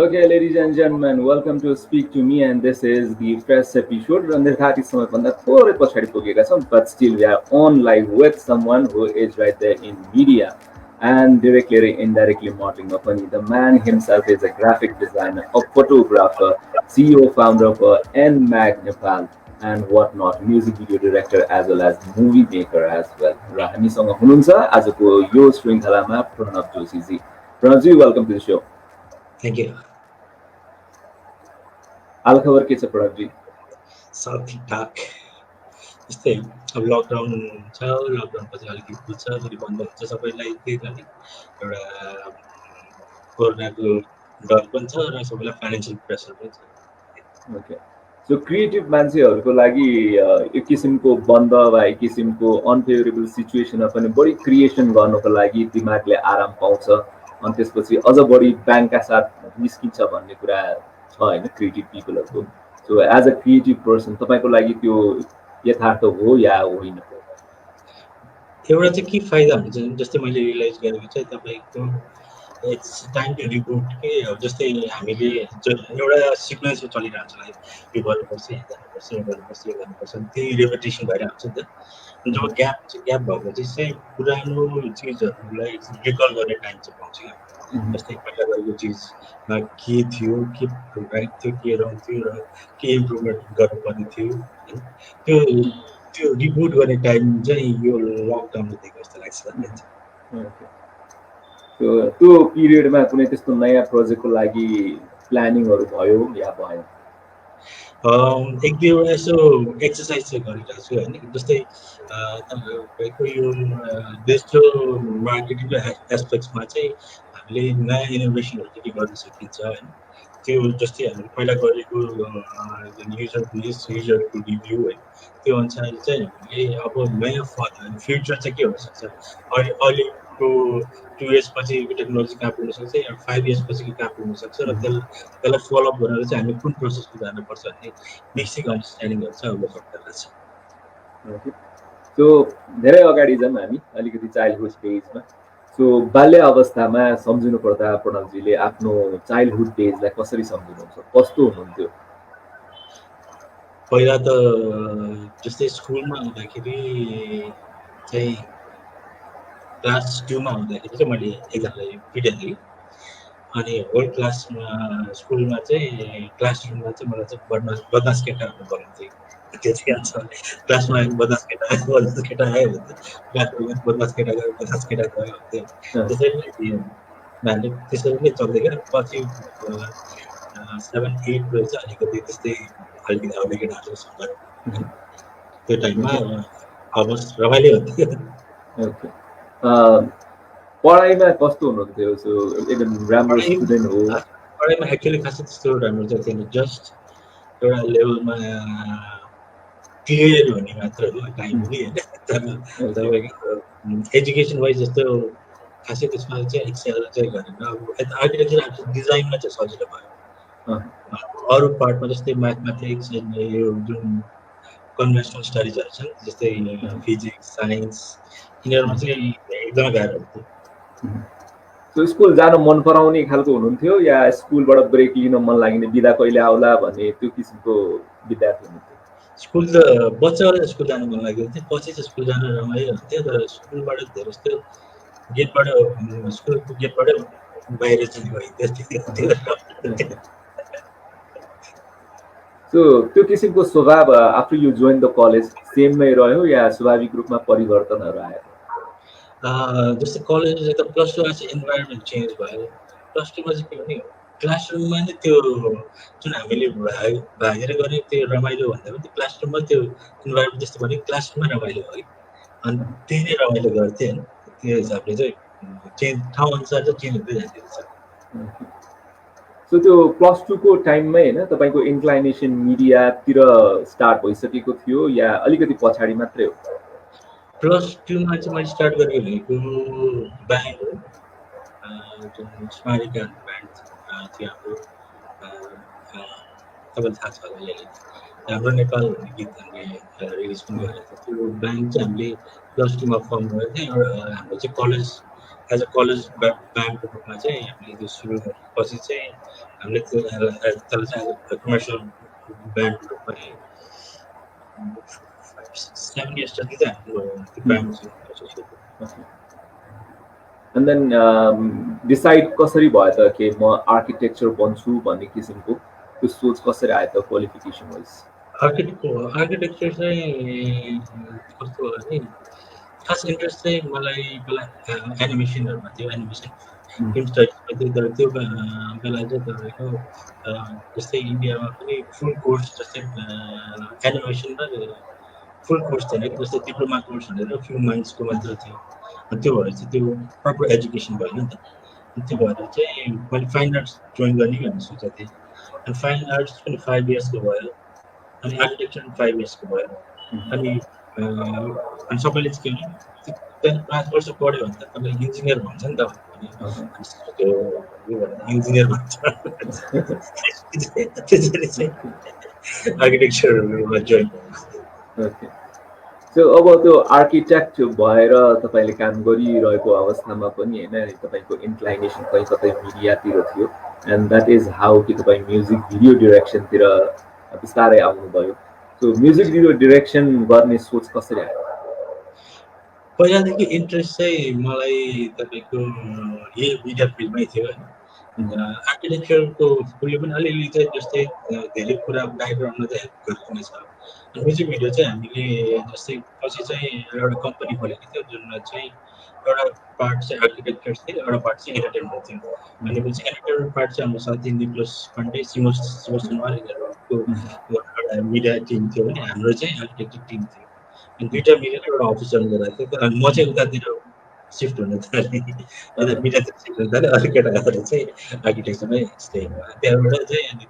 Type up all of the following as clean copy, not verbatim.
Okay, ladies and gentlemen, welcome to Speak to Me, and this is the first episode. Randirthati samayभन्दा थोरै पछाडि पुगेका छौं, but still we are on live with someone who is right there in media and directly or indirectly modeling पनि. The man himself is a graphic designer, a photographer, CEO, founder of NMAG Nepal, and whatnot, music video director as well as movie maker as well. र हामीसँग हुनुहुन्छ आजको यो श्रृङ्खलामा Pranab Joshiji. प्रणवजी, welcome to the show. Thank you. हाल खबर के छ प्रणवजी? सब ठिकठाक यस्तै अब लकडाउन छ लकडाउन पछि अलिकति बुझ्छ फेरि बन्द हुन्छ सबैलाई त्यही त नि एउटा कोरोनाको डर पनि छ र सबैलाई फाइनेन्सियल प्रेसर पनि छ। ओके, सो क्रिएटिभ मान्छेहरूको लागि एक किसिमको बन्द वा एक किसिमको अनफेभरेबल सिचुएसनमा पनि बढी क्रिएसन गर्नको लागि दिमागले आराम पाउँछ अनि त्यसपछि अझ बढी ब्याङ्कका साथ निस्किन्छ भन्ने कुरा छ हैन क्रिएटिभ पिपलहरुको. So as a creative person तपाईको लागि त्यो यथार्थ हो या होइन? एउटा चाहिँ के फाइदा हुन्छ जस्तै मैले रियलाइज गरेको चाहिँ तपाईको इट्स टाइम टु रिबुट के अब जस्तै हामीले एउटा सिक्वेन्स चलिरहेको छ लाइक यो गर्नुपर्छ यो गर्नुपर्छ यो गर्नुपर्छ यो गर्नुपर्छ त्यही रिपिटेसन भइरहेको छ नि त। जब ग्याप भएको चाहिँ पुरानो चिजहरूलाई रिकल गर्ने टाइम चाहिँ पाउँछ क्या। जस्तै पहिला गरेको चिजमा के थियो, के राइट थियो, के रङ थियो र के इम्प्रुभमेन्ट गर्नुपर्ने थियो होइन, त्यो रिबुट गर्ने टाइम चाहिँ यो लकडाउनले दिएको जस्तो लाग्छ। त्यो पिरियडमा कुनै त्यस्तो नयाँ प्रोजेक्टको लागि प्लानिङहरू भयो या भएन? एक दुईवटा यसो एक्सर्साइज चाहिँ गरिरहेको छु होइन। जस्तै तपाईँको यो डिजिटल मार्केटिङको एस्पेक्ट्समा चाहिँ हामीले नयाँ इनोभेसनहरू के गर्न सकिन्छ होइन। त्यो जस्तै हामीले पहिला गरेको युजरको रिभ्यू होइन, त्यो अनुसार चाहिँ हामीले अब नयाँ फ्युचर चाहिँ के हुनसक्छ, अहिलेको 2 years पछि टेक्नोलोजी कहाँ पुग्न सक्छ या 5 years पछि कहाँ पुग्न सक्छ र त्यसलाई फलोअप गरेर चाहिँ हामी कुन प्रोसेसमा जानुपर्छ भन्ने बेसिक अन्डरस्ट्यान्डिङहरू चाहिँ अब सबैलाई छ। सो धेरै अगाडि जाउँ हामी अलिकति चाइल्डहुड स्टेजमा। सो बाल्य अवस्थामा सम्झिनु पर्दा प्रणवजीले आफ्नो चाइल्डहुड डेजलाई कसरी सम्झिनुहुन्छ, कस्तो हुनुहुन्थ्यो? पहिला त जस्तै स्कुलमा हुँदाखेरि चाहिँ क्लास 2 मा हुँदाखेरि चाहिँ मैले एकजनालाई पिटेको थिएँ अनि होल क्लासमा स्कुलमा चाहिँ क्लासरुममा चाहिँ मलाई चाहिँ बदमास केटाहरू बोलाउँथ्यो। त्यो चाहिँ याद छ। क्लासमा बदमास केटा आयो भने क्लासमा बदमास केटा गयो हुन्थ्यो। त्यसरी नै चल्दै गयो। पछि 7-8 चाहिँ अलिकति त्यस्तै अलिकति आउने केटाहरूसँग त्यो टाइममा अब रमाइलो हुन्थ्यो। पढाइमा कस्तो हुनुहुन्थ्यो? सो एकदम राम्रो स्टुडेन्ट हो? पढाइमा एक्चुअली खासै त्यस्तो राम्रो चाहिँ थिएन, जस्ट एउटा लेभलमा क्लियर हुने मात्र हो टाइम पनि होइन। तपाईँको एजुकेसन वाइज जस्तो खासै त्यसमा चाहिँ एक्सेल चाहिँ गरेन। अब आर्किटेक्चर डिजाइनमा चाहिँ सजिलो भयो। अरू पार्टमा जस्तै म्याथमेटिक्स यो जुन कन्भेन्सनल स्टडिजहरू छन् जस्तै फिजिक्स साइन्स यिनीहरूमा चाहिँ एकदमै गाह्रो हुन्थ्यो। सो स्कुल जान मन पराउने खालको हुनुहुन्थ्यो या स्कुलबाट ब्रेक लिन मन लाग्ने, बिदा कहिले आउला भन्ने त्यो किसिमको विद्यार्थी हुनुहुन्थ्यो? स्कुल त बच्चाबाट स्कुल जानु मन लाग्यो थियो, पछि चाहिँ स्कुल जान रमाइलो हुन्थ्यो। तर स्कुलबाट धेरै जस्तो स्कुलको गेटबाट बाहिर चाहिँ गइन्थ्यो। सो त्यो किसिमको स्वभाव after you join the college सेममै रह्यो या स्वाभाविक रूपमा परिवर्तनहरू आयो? जस्तै कलेज त प्लस 2 मा चाहिँ इन्भाइरोमेन्ट चेन्ज भयो। प्लस 2 मा चाहिँ के भने क्लासरुममा नै त्यो जुन हामीले भागेर गर्ने त्यो रमाइलो भन्दा पनि त्यो क्लासरुममा त्यो इन्भाइरोमेन्ट जस्तो भने क्लासरुममा रमाइलो हो कि अनि त्यही नै रमाइलो गर्थ्यो होइन। त्यो हिसाबले चाहिँ ठाउँ अनुसार चाहिँ चेन्ज हुँदै जान्छ। सो त्यो प्लस 2 को टाइममै होइन तपाईँको इन्क्लाइनेसन मिडियातिर स्टार्ट भइसकेको थियो या अलिकति पछाडि मात्रै हो? प्लस 2 मा चाहिँ मैले स्टार्ट गरेको भनेको ब्यान्ड हो, जुन स्मारिका ब्यान्ड थियो हाम्रो। तपाईँलाई थाहा छ होला, हाम्रो नेपाल भन्ने गीत हामीले रिलिज पनि गरेको थियो। त्यो ब्यान्ड चाहिँ हामीले प्लस 2 मा फर्म गरेको थियो। हाम्रो चाहिँ कलेज एज अ कलेज ब्यान्डको रूपमा चाहिँ हामीले त्यो सुरु गरेपछि चाहिँ हामीले त्यसलाई चाहिँ एज अ कमर्सियल ब्यान्डको रूपमा 7 years जति चाहिँ हाम्रो त्यो ब्यान्ड एन्ड देन डिसाइड कसरी भयो त कि म आर्किटेक्चर बन्छु भन्ने किसिमको त्यो सोच कसरी आयो त क्वालिफिकेसन वाइज? आर्किटेक्चर चाहिँ कस्तो होला नि खास इन्ट्रेस्ट चाहिँ मलाई पहिला एनिमेसनहरूमा थियो एनिमेसन फिल्म स्टडिजमा थियो तर त्यो बेला चाहिँ तपाईँको जस्तै इन्डियामा पनि फुल कोर्स जस्तै एनिमेसन र फुल कोर्स थिएन कि जस्तै डिप्लोमा कोर्स भनेर फ्यु मन्थ्सको मात्र थियो त्यो भएर चाहिँ त्यो प्रपर एजुकेसन भएन नि त त्यो भएर चाहिँ मैले फाइन आर्ट्स जोइन गर्ने भनेर सोचेको थिएँ अनि फाइन आर्ट्स पनि 5 इयर्सको भयो अनि आर्किटेक्चर 5 इयर्सको भयो अनि सबैले चाहिँ के भने 5 वर्ष पढ्यो भने त तपाईँले इन्जिनियर भन्छ नि त त्यो इन्जिनियर भन्छ त्यसरी चाहिँ आर्किटेक्चरमा जोइन ओके सो अब त्यो आर्किटेक्ट भएर तपाईँले काम गरिरहेको अवस्थामा पनि होइन तपाईँको इन्क्लाइनेसन कहीँ कतै मिडियातिर थियो एन्ड द्याट इज हाउ कि तपाईँ म्युजिक भिडियो डिरेक्सनतिर बिस्तारै आउनुभयो सो म्युजिक भिडियो डिरेक्सन गर्ने सोच कसरी आयो? पहिलादेखि इन्ट्रेस्ट चाहिँ मलाई तपाईँको यही मिडिया फिल्डमै थियो होइन आर्किटेक्चरको फुलले पनि अलिअलि चाहिँ जस्तै धेरै कुरा ब्याकग्राउन्डमा चाहिँ हेल्प गरेको नै छ म्युजिक भिडियो चाहिँ हामीले जस्तै पछि चाहिँ एउटा कम्पनी खोलेको थियो जुनमा चाहिँ एउटा पार्ट चाहिँ आर्किटेक्चर थियो एउटा पार्ट चाहिँ एन्टरटेनमेन्ट थियो भनेपछि एन्टरटेनमेन्ट पार्ट चाहिँ हाम्रो साथी निक्लस पाण्डे सिमोस सुनवारको एउटा मिडिया टिम थियो भने हाम्रो चाहिँ आर्किटेक्चर टिम थियो अनि दुईवटा मिलेर एउटा अफिस रन गरिरहेको थियो अनि म चाहिँ उतातिर सिफ्ट हुन थालेँ अन्त मिडियातिर सिफ्ट हुन थालेँ अरू केटाहरू चाहिँ आर्किटेक्चरमै स्टे भयो त्यहाँबाट चाहिँ अनि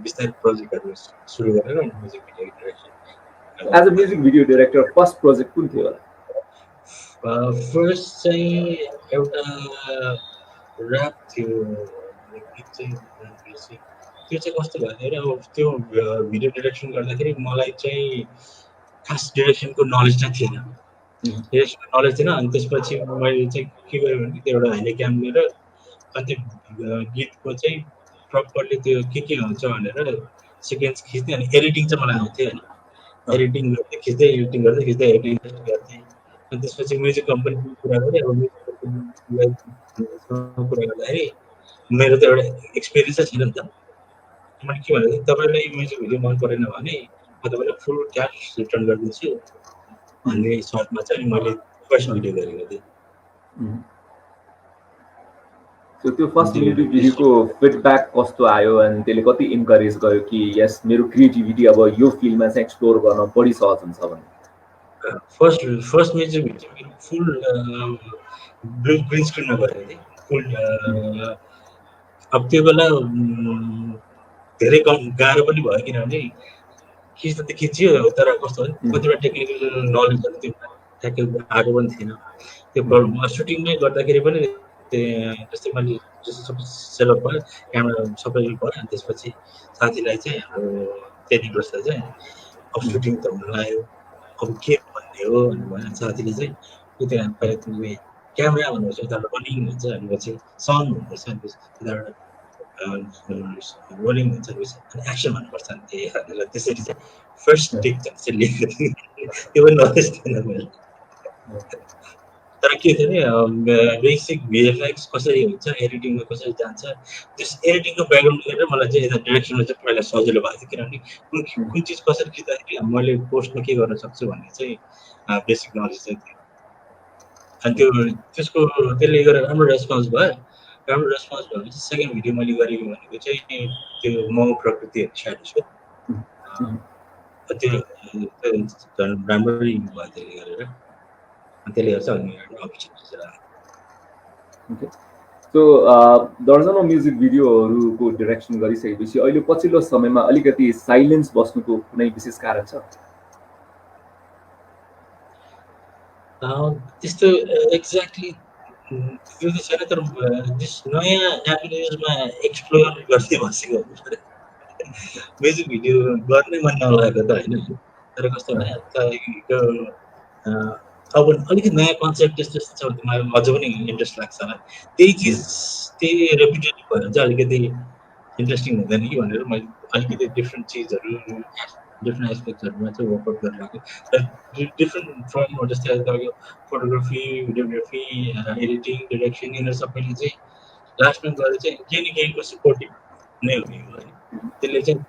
बिस्तारै प्रोजेक्टहरू सुरु गरेर music video direction as a music video director first project कुन थियो होला? फर्स्ट चाहिँ एउटा ऱ्याप थियो गीत चाहिँ त्यो चाहिँ कस्तो भयो अब त्यो भिडियो डिरेक्सन गर्दाखेरि मलाई चाहिँ खास डिरेक्सनको नलेज नै थिएन डिरेक्सनको नलेज थिएन अनि त्यसपछि मैले चाहिँ के गरेँ भने त्यो एउटा हाइले क्याम लिएर अनि त्यो गीतको चाहिँ प्रपरली त्यो के हुन्छ भनेर सिक्वेन्स खिच्थेँ अनि एडिटिङ चाहिँ मलाई आउँथ्यो होइन एडिटिङ गर्दै खिच्दै एडिटिङ एडिटिङ गर्थेँ अनि त्यसपछि म्युजिक कम्पनीको कुरा गरेँ अब म्युजिक कम्पनीसँग कुरा गर्दाखेरि मेरो त एउटा एक्सपिरियन्सै छैन नि त मैले के भनेको तपाईँलाई म्युजिक भिडियो मन परेन भने म तपाईँलाई फुल क्यास रिटर्न गरिदिन्छु भन्ने सर्टमा चाहिँ मैले फर्स्ट भिडियो गरेको थिएँ सो त्यो फर्स्ट म्युजिक भिडियोको फिडब्याक कस्तो आयो अनि त्यसले कति इन्करेज गर्यो कि यस मेरो क्रिएटिभिटी अब यो फिल्डमा चाहिँ एक्सप्लोर गर्न बढी सहज हुन्छ भने? फर्स्ट म्युजिक भिडियो फुल ग्रिन स्क्रिनमा गरेको थिएँ फुल अब त्यो बेला धेरै गाह्रो पनि भयो किनभने खिच्दा त खिच्यो तर कस्तो हो कतिवटा टेक्निकल नलेजहरू त्यो ठ्याक्कै आएको पनि थिएन त्यो सुटिङमै गर्दाखेरि पनि जस्तै मैले जस्तो सेटअप भयो क्यामेरा सबै भयो अनि त्यसपछि साथीलाई चाहिँ हाम्रो त्यतिबेला चाहिँ अब सुटिङ त हुन लाग्यो अब के भन्ने हो भनेर साथीले चाहिँ उता पहिला तिमीले क्यामेरा भन्नुहोस् उता रनिङ हुन्छ भनेपछि सङ भन्नुहोस् अनि रोलिङ हुन्छ अनि एक्सन भन्नुपर्छ नि भनेर त्यसरी चाहिँ फर्स्ट टेक चाहिँ लेखेको थिएँ त्यो पनि नलेज थिएन मैले तर के थियो नि बेसिक भिएफएक्स कसरी हुन्छ एडिटिङमा कसरी जान्छ त्यस एडिटिङको ब्याकग्राउन्ड लिएर मलाई चाहिँ यता डिरेक्सनमा चाहिँ पहिला सजिलो भएको थियो किनभने कुन चिज कसरी खिच्दाखेरि मैले पोस्टमा के गर्न सक्छु भन्ने चाहिँ बेसिक नलेज चाहिँ थियो अनि त्यसको त्यसले गरेर राम्रो रेस्पोन्स भयो राम्रो रेस्पोन्स भएपछि सेकेन्ड भिडियो मैले गरेको भनेको चाहिँ त्यो म प्रकृति स्याटिसको त्यो झन् राम्ररी भयो त्यसले गरेर त्यसले गर्छ अनि अपर्च्युनिटी ओके सो दर्जनौँ म्युजिक भिडियोहरूको डिरेक्सन गरिसकेपछि अहिले पछिल्लो समयमा अलिकति साइलेन्स बस्नुको कुनै विशेष कारण छ? त्यस्तो एक्ज्याक्टली त्यो त छैन तर नयाँ एभिन्युजमा एक्सप्लोर गर्दै बसेको म्युजिक भिडियो गर्नै मन नलागेको त होइन तर कस्तो भने तपाईँको अब अलिकति नयाँ कन्सेप्ट त्यस्तो छ भने मलाई अझ पनि इन्ट्रेस्ट लाग्छ होला त्यही चिज त्यही रेपिटेटिभ भएर चाहिँ अलिकति इन्ट्रेस्टिङ हुँदैन कि भनेर मैले अलिकति डिफ्रेन्ट चिजहरू डिफ्रेन्ट एस्पेक्ट्सहरूमा चाहिँ वर्कआउट गरिरहेको र डिफ्रेन्ट फर्महरू जस्तै तपाईँको फोटोग्राफी भिडियोग्राफी एडिटिङ डिरेक्सन यिनीहरू सबैले चाहिँ लास्टमा गएर चाहिँ केही न केहीको सपोर्टिभ नै हुने हो होइन त्यसले चाहिँ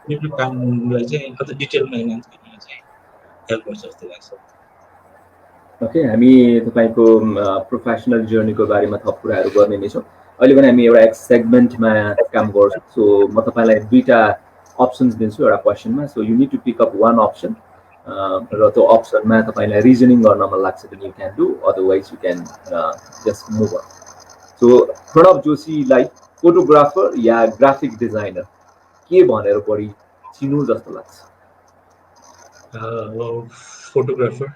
डिफ्रेन्ट कामलाई चाहिँ अझ डिटेलमा एनाउन्स गर्न चाहिँ हेल्प गर्छ जस्तो लाग्छ ओके हामी तपाईँको प्रोफेसनल जर्नीको बारेमा थप कुराहरू गर्ने नै छौँ अहिले पनि हामी एउटा एक सेगमेन्टमा काम गर्छौँ सो म तपाईँलाई दुईवटा अप्सन्स दिन्छु एउटा क्वेसनमा so you need to pick up one option र त्यो अप्सनमा तपाईँलाई रिजनिङ गर्न मन लाग्छ भने you can do otherwise you can just move on so Pranav जोशीलाई फोटोग्राफर या ग्राफिक डिजाइनर के भनेर बढी चिन्नु जस्तो लाग्छ photographer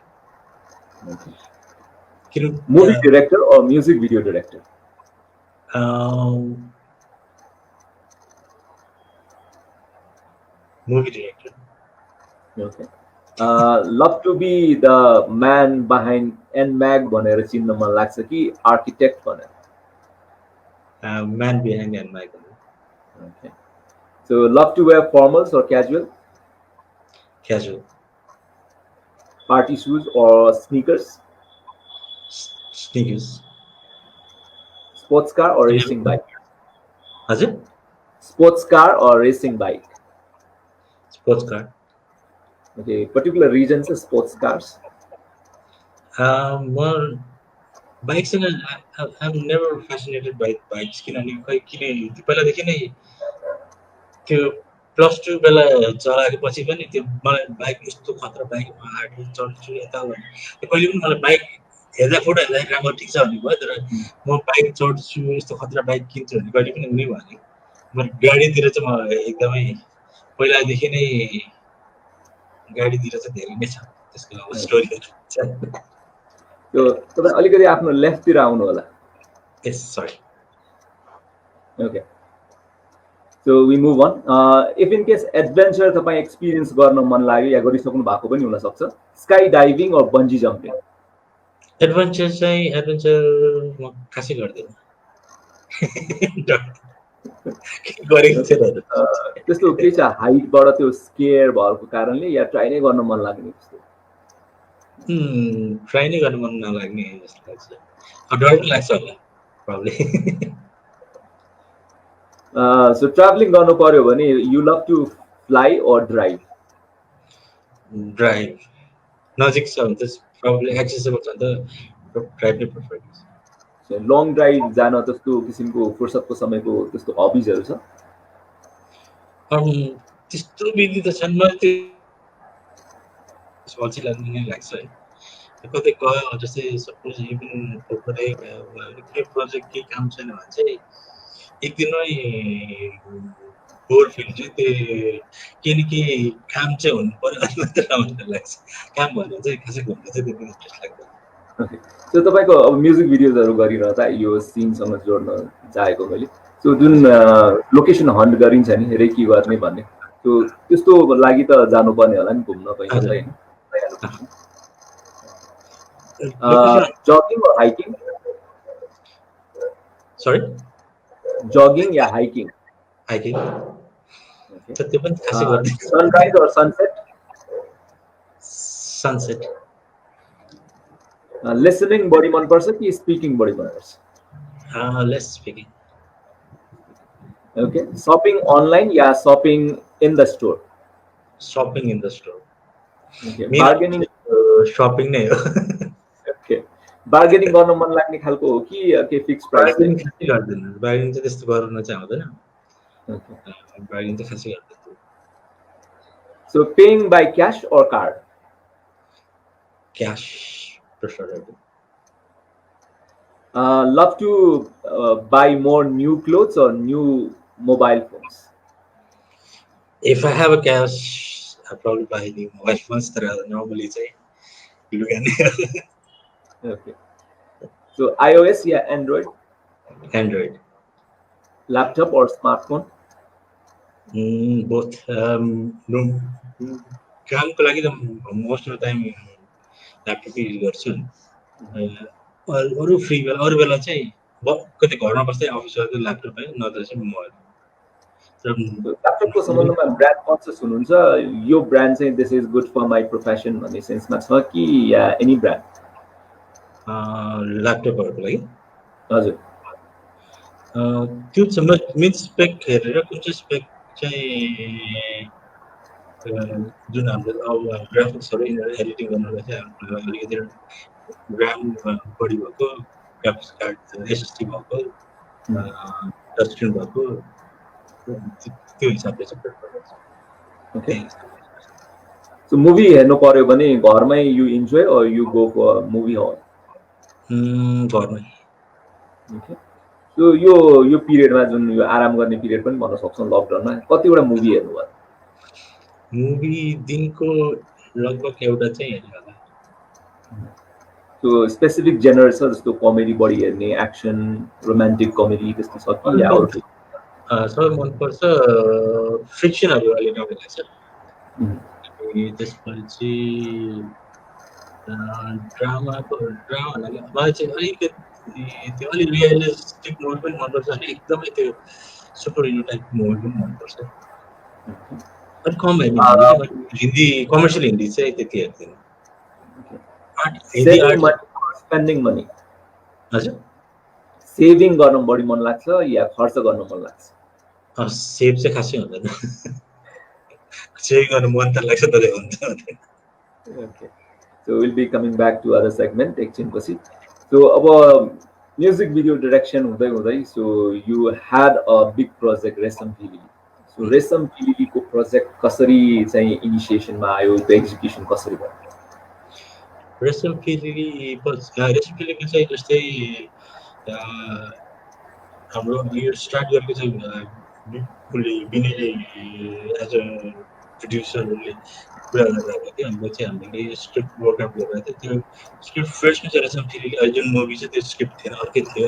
movie director or music video director movie director okay love to be the man behind NMAG भनेर चिन्न मन लाग्छ कि आर्किटेक्ट भनेर man behind NMAG okay so love to wear formals or casual party shoes or sneakers sports car or racing bike हजुर sports car or racing bike sports car okay particular reasons for sports cars more bikes and I'm never fascinated by bikes किनभने खै किन पहिलादेखि नै त्यो +2 बेला चलाएपछि पनि त्यो मलाई बाइक यस्तो खतरा बाइकमा आगे चढ्छु यता त्यो कहिले पनि मलाई बाइक हेर्दा फोटो हेर्दा राम्रो ठिक छ भन्ने भयो तर म बाइक चढ्छु यस्तो खतरा बाइक किन्छु भने कहिले पनि हुनै भएन म गाडीतिर चाहिँ म एकदमै पहिलादेखि नै गाडीतिर चाहिँ धेरै नै छ त्यसको स्टोरीहरू त्यो तपाईं अलिकति आफ्नो लेफ्टतिर आउनु होला yes sorry okay So we move on. If in case adventure तपाईं experience गर्न मन लाग्यो या गरिसक्नु भएको पनि हुन सक्छ sky diving or bungee jumping adventure म खासै गर्दिन गरेको थिएन त्यस्तो के छ हाइटबाट त्यो स्केयर भएको कारणले या ट्राई नै गर्न मन लाग्ने त्यस्तो ट्राई नै गर्न मन नलाग्ने जस्तो लाग्छ डर पनि लाग्छ होला प्रब्लम so traveling गर्नु पर्यो भने you love to fly or drive नजिक छ भने चाहिँ probably accessible छ भने त drive नै prefer गर्छु so long drive जान त्यस्तो किसिमको फुर्सदको समयको त्यस्तो हबीजहरु छ त्यस्तो विधि त छैन मलाई त्यो सोची लाग्ने नै लाग्छ है कतै गयो जस्तै सपोज इभन कतै के प्रोजेक्ट के काम छैन भने चाहिँ एक दिनमै बोर फिल चाहिँ त्यो के न के काम चाहिँ हुनु पर्यो अनि मात्र राम्रो लाग्छ काम भनेर चाहिँ खासै घुम्न चाहिँ त्यति इन्ट्रेस्ट लाग्दैन सो तपाईको अब म्युजिक भिडियोजहरु गरिरहँदा यो सिनसँग जोड्न चाहेको मैले सो जुन लोकेसन हन्ट गरिन्छ नि रेकी गर्ने भन्ने सो त्यस्तो लागि त जानु पर्ने होला नि घुम्न कहीँ हैन jogging or hiking sorry jogging yeah hiking okay त्यो पनि खासै गर्दैन sunrise or sunset listening body मन पर्छ कि speaking body मन पर्छ less speaking okay shopping online yeah shopping in the store okay bargaining shopping नै हो okay bargaining गर्न मन लाग्ने खालको हो कि के फिक्स प्राइस bargaining खासै गर्दैन bargaining चाहिँ त्यस्तो गर्न चाहिँ आउँदैन okay bargaining चाहिँ खासै गर्दैन so paying by cash or card cash preferably love to buy more new clothes or new mobile phones if I have a cash I probably buy new mobile phones that are normally say okay so iOS yeah Android laptop or smartphone both काम को लागि त most of the time ल्यापटपै use गर्छु अरू free बेला अरू बेला चाहिँ कतै घरमा बस्दै अफिस गर्दा ल्यापटप है नत्र चाहिँ मोबाइल ल्यापटपको सम्बन्धमा ब्रान्ड कन्सियस हुनुहुन्छ यो ब्रान्ड चाहिँ this is good for my profession भन्ने सेन्समा छ कि या एनी ब्रान्ड ल्यापटपहरूको लागि हजुर त्यो चाहिँ मिड स्पेक हेरेर कुन चाहिँ स्पेक चाहिँ जुन हाम्रो अब ग्राफिक्सहरू एडिटिङ गर्नुलाई चाहिँ अलिकति ऱ्याम बढी भएको ग्राफिक्स कार्ड एसएसडी भएको टच स्क्रिन भएको त्यो हिसाबले चाहिँ प्रेफर गर्छु ओके सो मुभी हेर्नु पर्यो भने घरमै you enjoy or you go for movie hall घरमै ओके सो यो पिरियडमा जुन यो आराम गर्ने पिरियड पनि भन्न सक्छौँ लकडाउनमा कतिवटा मुभी हेर्नुभयो मुभी दिनको लगभग एउटा चाहिँ हेर्नु होला सो स्पेसिफिक जेनर छ जस्तो कमेडी बढी हेर्ने एक्सन रोमान्टिक कमेडी त्यस्तो छ कि या अरू सबै मनपर्छ फ्रिक्सनहरू अलिक राम्रो लाग्छ त्यसपछि ड्रामाको ड्रामालाई मलाई चाहिँ अलिकति त्यो अलिक रियलिस्टिक मुभी पनि मनपर्छ अनि एकदमै त्यो सुपर हिरो टाइपको मुभी पनि मनपर्छ अलिक कम हेर्नु हिन्दी कमर्सियल हिन्दी चाहिँ त्यति हेर्दैन स्पेन्डिङ मनी हजुर सेभिङ गर्न बढी मन लाग्छ या खर्च गर्न मन लाग्छ सेभ चाहिँ खासै हुँदैन सेभिङ गर्नु मन त लाग्छ तर हुन्छ okay so will be coming back to other segment एकछिनपछि सो अब म्युजिक भिडियो डिरेक्सन हुँदै हुँदै so you had a big project Resham Filili so Resham फिलिलीको प्रोजेक्ट कसरी चाहिँ इनिसिएसनमा आयो त्यो एक्जिक्युसन कसरी भयो रेशम फिलिलीको चाहिँ जस्तै हाम्रो यो स्टार्ट गरेको चाहिँ विनयले एज अ प्रड्युसरले कुरा गरिरहेको थियो हामीले स्क्रिप्ट वर्कआउट गरिरहेको थियो त्यो स्क्रिप्ट फर्स्टमा चाहिँ रेशम फिलिली जुन मुभी चाहिँ त्यो स्क्रिप्ट थिएन अर्कै थियो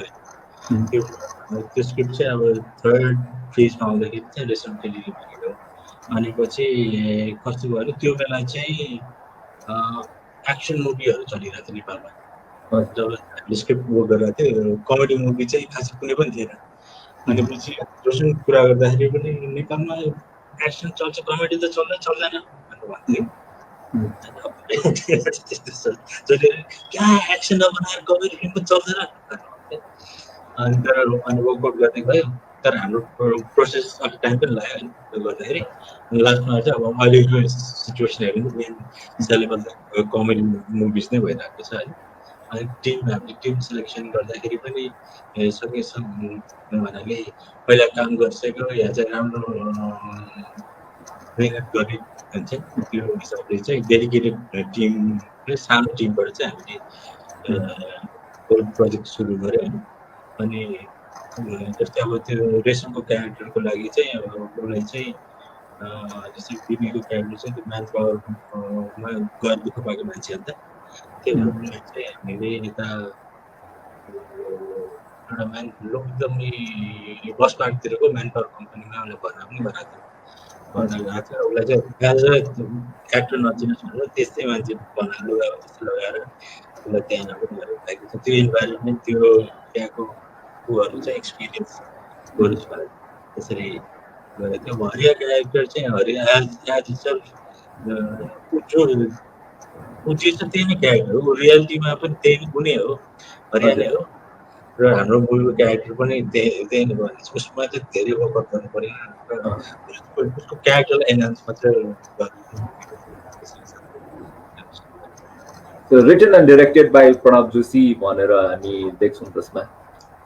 त्यो स्क्रिप्ट चाहिँ अब थर्ड फेजमा आउँदाखेरि चाहिँ रेशम फिलिली भनेको अनि पछि कस्तो भयो त्यो बेला चाहिँ एक्सन मुभीहरू चलिरहेको थियो नेपालमा जब हामीले स्क्रिप्ट वर्क गरिरहेको थियो कमेडी मुभी चाहिँ खासै कुनै पनि थिएन अनि पछि जोसँग कुरा गर्दाखेरि पनि नेपालमा एक्सन चल्छ कमेडी त चल्दैन भनेर भन्थ्यो क्या एक्सन नबनाएर कमेडी फिल्म पनि चल्दैन अनि तर अनि वर्कआउट गर्ने गयो तर हाम्रो प्रोसेस अलिक टाइम पनि लाग्यो गर्दाखेरि लास्टमा चाहिँ अब अहिलेको सिचुएसन हेऱ्यो भने मेन सिलेबस कमेडी मुभिज नै भइरहेको छ है अनि हामीले टिम सिलेक्सन गर्दाखेरि पनि सकेसम्म भन्नाले पहिला काम गरिसक्यो या चाहिँ राम्रो मेहनत गर्ने भन्छ त्यो हिसाबले चाहिँ डेडिकेटेड टिम सानो टिमबाट चाहिँ हामीले प्रोजेक्ट सुरु गऱ्यो अनि जस्तै अब त्यो रेशमको क्यारेक्टरको लागि चाहिँ अब उसलाई चाहिँ जस्तै बिमीको क्यारेक्टर चाहिँ त्यो म्यान पावरमा गएर दुःख पाएको मान्छे अन्त त्यो चाहिँ हामीले यता एउटा एकदमै बस पार्कतिरको म्यान पावर कम्पनीमा उसलाई भर्ना पनि गराएको थियो उसलाई चाहिँ एज अ एक्टर नचिनोस् भनेर त्यस्तै मान्छे लुगा त्यस्तो लगाएर उसलाई त्यहाँ पनि गरेको छ त्यो इन्भाइरोमेन्ट त्यो त्यहाँको ऊहरू चाहिँ एक्सपिरियन्स गरोस् भनेर त्यसरी गरेको थियो हरिया क्यारेक्टर चाहिँ हरिया एज सेल्फ ऊ चाहिँ त्यही नै क्यारेक्टर हो रियालिटीमा पनि त्यही कुनै हो हरिया नै हो र हाम्रो मुभीको क्यारेक्टर पनि त्यही नै भयो उसमा चाहिँ धेरै वर्कआउट गर्नु पऱ्यो उसको क्यारेक्टरलाई एनहान्स मात्रै written and directed by Pranav Joshi भनेर हामी देख्छौँ त्यसमा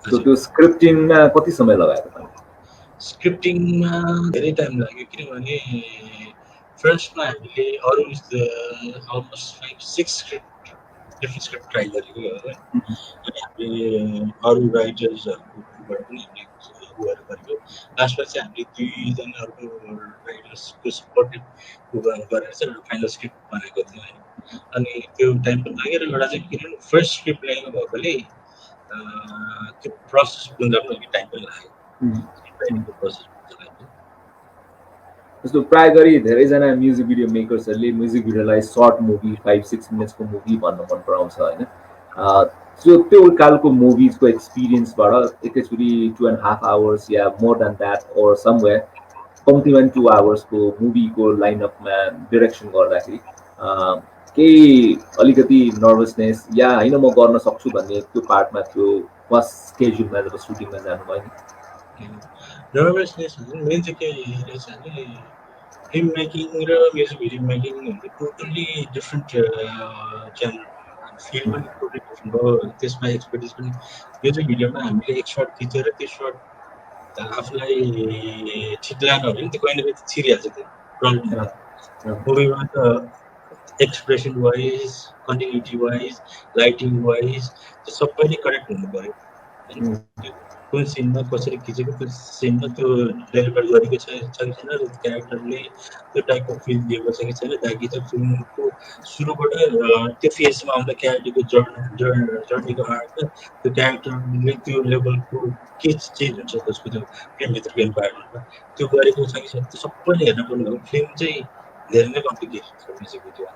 त्यो स्क्रिप्टिङमा कति समय लगायो स्क्रिप्टिङमा धेरै टाइम लाग्यो किनभने फर्स्टमा हामीले अरू अलमोस्ट 5-6 डिफ्रेन्ट स्क्रिप्ट ट्राई गरेको हो अनि हामीले अरू राइटर्सहरूबाट पनि हामीले उयोहरू गरेको लास्टमा चाहिँ हामीले 2जना अर्को राइटर्सको सपोर्टिभ गरेर चाहिँ एउटा फाइनल स्क्रिप्ट बनाएको थियो अनि त्यो टाइम पनि लाग्यो र एउटा चाहिँ किनभने फर्स्ट स्क्रिप्ट ल्याएको भएकोले त्यो प्रोसेस बुझ्नको लागि टाइम पनि लाग्यो प्रोसेस जस्तो प्राय गरी धेरैजना म्युजिक भिडियो मेकर्सहरूले म्युजिक भिडियोलाई सर्ट मुभी 5-6 मिनट्सको मुभी भन्न मन पराउँछ होइन। त्यो खालको मुभिजको एक्सपिरियन्सबाट एकैचोटि 2.5 आवर्स या more than that or somewhere कम्तीमा 2 आवर्सको मुभीको लाइनअपमा डिरेक्सन गर्दाखेरि केही अलिकति नर्भसनेस या होइन म गर्न सक्छु भन्ने त्यो पार्टमा त्यो फर्स्ट स्केड्युलमा जब सुटिङमा जानुभयो नि? नर्भसनेस मेन चाहिँ के रहेछ भने फिल्म मेकिङ र music video making totally different channel, field पनि टोटली डिफ्रेन्ट हो। त्यसमा एक्सपर्टिज पनि म्युजिक भिडियोमा हामीले एक सर्ट खिचेर त्यो सर्ट आफूलाई ठिक लाग्यो भने त्यो कहिले कहिले छिरिहाल्छ त्यो प्रब्लम। मुभीमा त expression wise, continuity wise, lighting wise त्यो सबै नै करेक्ट हुनु पऱ्यो। कुन सिनमा कसरी खिचेको, त्यो सिनमा त्यो डेलिभर गरेको छ कि छैन, र क्यारेक्टरले त्यो टाइपको फिल दिएको छ कि छैन, ताकि त फिल्मको सुरुबाट त्यो फेजमा आउँदा क्यारेक्टरको जर्नीको आर्ट त्यो क्यारेक्टरले त्यो लेभलको के चेन्ज हुन्छ त्यसको त्यो फिल्मभित्रको इन्भाइरोमेन्टमा त्यो गरेको छ कि छैन, त्यो सबैले हेर्नु पर्ने हो। फिल्म चाहिँ धेरै नै कम्प्लिकेटेड छ म्युजिक भिडियो।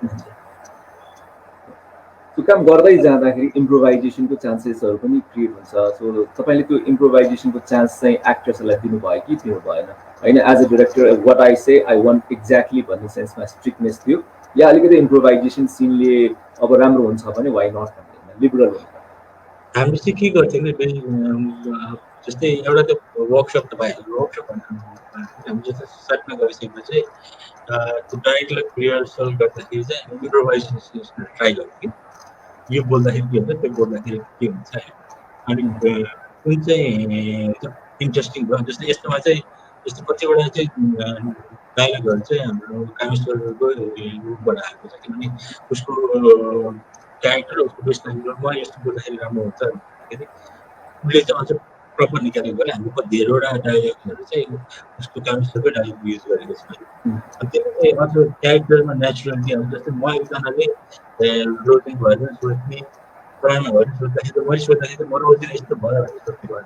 त्यो काम गर्दै जाँदाखेरि इम्प्रोभाइजेसनको चान्सेसहरू पनि क्रिएट हुन्छ। सो तपाईँले त्यो इम्प्रोभाइजेसनको चान्स चाहिँ एक्टर्सहरूलाई दिनुभयो कि दिनु भएन? होइन, as a director what I say I want exactly भन्ने सेन्समा स्ट्रिक्टनेस थियो, या अलिकति इम्प्रोभाइजेसन सिनले अब राम्रो हुन्छ भने वाइ नट भन्ने लिबरल हुन्छ? हामीले चाहिँ के गर्थ्यौँ नि, जस्तै एउटा त्यो वर्कसप त भइहाल्यो। वर्कसप भन्दा हामी जस्तै सेटमा गइसकेपछि त्यो डाइरेक्टलाई रिहर्सल गर्दाखेरि चाहिँ इम्प्रोभाइजेसन ट्राई गर्थ्यौँ कि यो बोल्दाखेरि के हुन्छ, त्यो बोल्दाखेरि के हुन्छ। अनि कुन चाहिँ इन्ट्रेस्टिङ भयो, जस्तै यस्तोमा चाहिँ यस्तो कतिवटा चाहिँ डायलगहरू चाहिँ हाम्रो कामेश्वरको रूपबाट आएको छ, किनभने उसको क्यारेक्टर उसको बेसमा यस्तो बोल्दाखेरि राम्रो हुन्छ भन्दाखेरि उसले चाहिँ अझ प्रपर निकालेको गरे। हामीले धेरैवटा डायलगहरू चाहिँ उसको कामेश्वरकै डायलग युज गरेको छ। त्यो अझ क्यारेक्टरमा नेचुरलिटी अब जस्तै म एकजनाले रोजिङ भएर सोच्ने, पुरानो भएर सोच्दाखेरि त मैले सोच्दाखेरि त म रोजिङ यस्तो भयो भनेर सोच्ने भयो।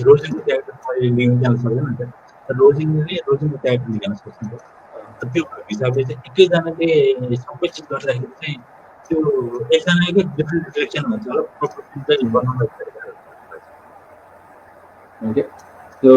रोजिङको क्यारेक्टर मैले लिन जान सक्दैन नि त, रोजिङले रोजिङको क्यारेक्टर निकाल्न सक्छ। त्यो हिसाबले चाहिँ एकैजनाले सबै चिज गर्दाखेरि चाहिँ त्यो एकजनाको डिफ्रेन्ट डिरेक्सन हुन्छ होला, प्रपर चाहिँ बनाउन Okay, so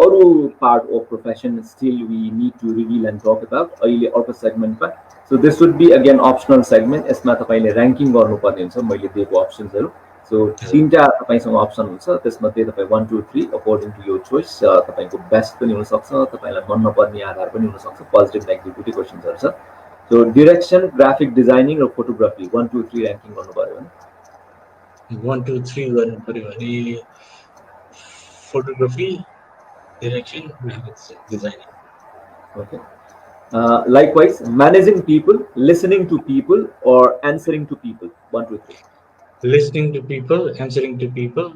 अरू part of profession still we need to reveal and talk about अहिले अर्को सेगमेन्टमा। So this would be again optional segment. यसमा तपाईँले ऱ्याङ्किङ गर्नुपर्ने हुन्छ मैले दिएको अप्सन्सहरू। सो 3टा तपाईँसँग अप्सन हुन्छ, त्यसमध्ये तपाईँ 1 2 3 अकर्डिङ टु योर चोइस। तपाईँको बेस्ट पनि हुनसक्छ, तपाईँलाई मन नपर्ने आधार पनि हुनसक्छ, पोजिटिभ नेगेटिभ दुइटै क्वेसन्सहरू छ। सो डिरेक्सन, ग्राफिक डिजाइनिङ र फोटोग्राफी 1 2 3 ऱ्याङ्किङ गर्नु पऱ्यो भने 1 2 3 गर्नु पऱ्यो भने photography, direction, graphics designing. Okay. Likewise, managing people, listening to people, or answering to people. 1 2 3. Listening to people, answering to people,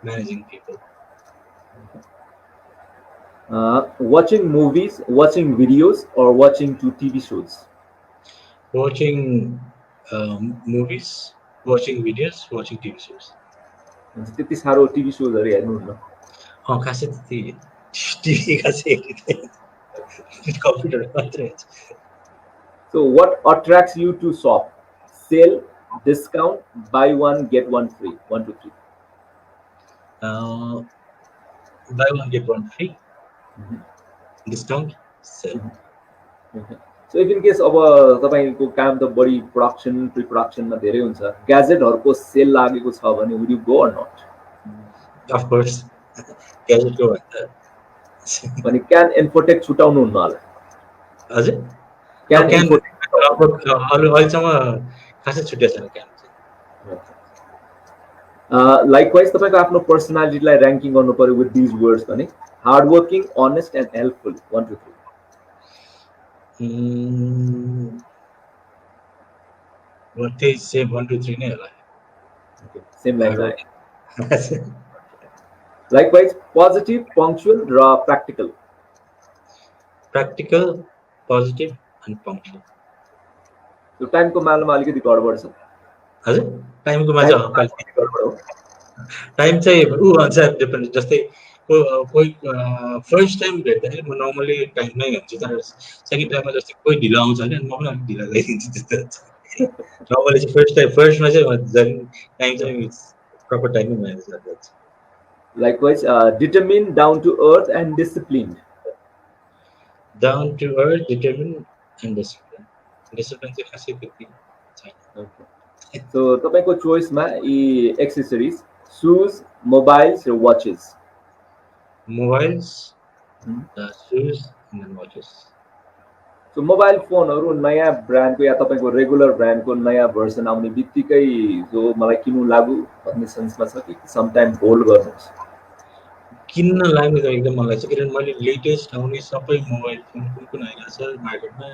managing people. Watching movies, watching videos, or watching TV shows. Watching movies, watching videos, watching TV shows. त्यति साह्रो TV सोजहरू हेर्नुहुन्न? खासै त्यति TV खासै computer मात्रै हुन्छ। So what attracts you to shop? Sale, discount, buy one get one free. 1 2 3. Buy one get one free. Discount, sale. So if in case अब तपाईको काम त बढी प्रोडक्सन प्री प्रोडक्सनमा धेरै हुन्छ, ग्याजेटहरुको सेल लागेको छ भने would you go or not? Of course. Gadget को भने क्यान इन्फोटेक छुटाउनु हुन्न होला? हजुर, क्यान अहिलेसम्म खासै छुटेको छैन क्यान। लाइकवाइज तपाईको आफ्नो पर्सनालिटीलाई र्याङ्किङ गर्नु पर्यो विथ दिस वर्ड्स भने hard working, honest and helpful. 1 2 3. What they say 1 2 3 नै होला। Same like Likewise, positive, punctual, र practical. Practical, positive, and punctual. So time को मामलामा अलिकति गडबड छ। हजुर, टाइमको मात्र गडबड हो। टाइम चाहिँ अनुसार डिपेन्ड, जस्तै कोही फर्स्ट टाइम भेट्दाखेरि म नर्मली टाइममै हुन्छु, तर सेकेन्ड टाइममा जस्तै कोही ढिलो आउँछ भने म पनि अलिक ढिलो गइदिन्छु त्यस्तो हुन्छ। नर्मली चाहिँ फर्स्टमा चाहिँ टाइम चाहिँ प्रपर टाइममै म्यानेज गरेर जान्छु। Likewise, determined, down to earth, and disciplined. Down to earth, determined and discipline. Discipline चाहिँ खासै त्यति छैन। Okay. So तपाईँको चोइसमा यी एक्सेसरिज, shoes, mobiles र watches. Mobiles, shoes and watches. So mobile फोनहरू नयाँ ब्रान्डको या तपाईँको रेगुलर ब्रान्डको नयाँ भर्सन आउने बित्तिकै जो मलाई किन्नु लागु भन्ने सेन्समा छ कि समटाइम होल्ड गर्नुहोस्? किन्न लाग्ने त एकदम मन लाग्छ, किनभने मैले लेटेस्ट आउने सबै मोबाइल फोन कुन आइरहेको छ मार्केटमा,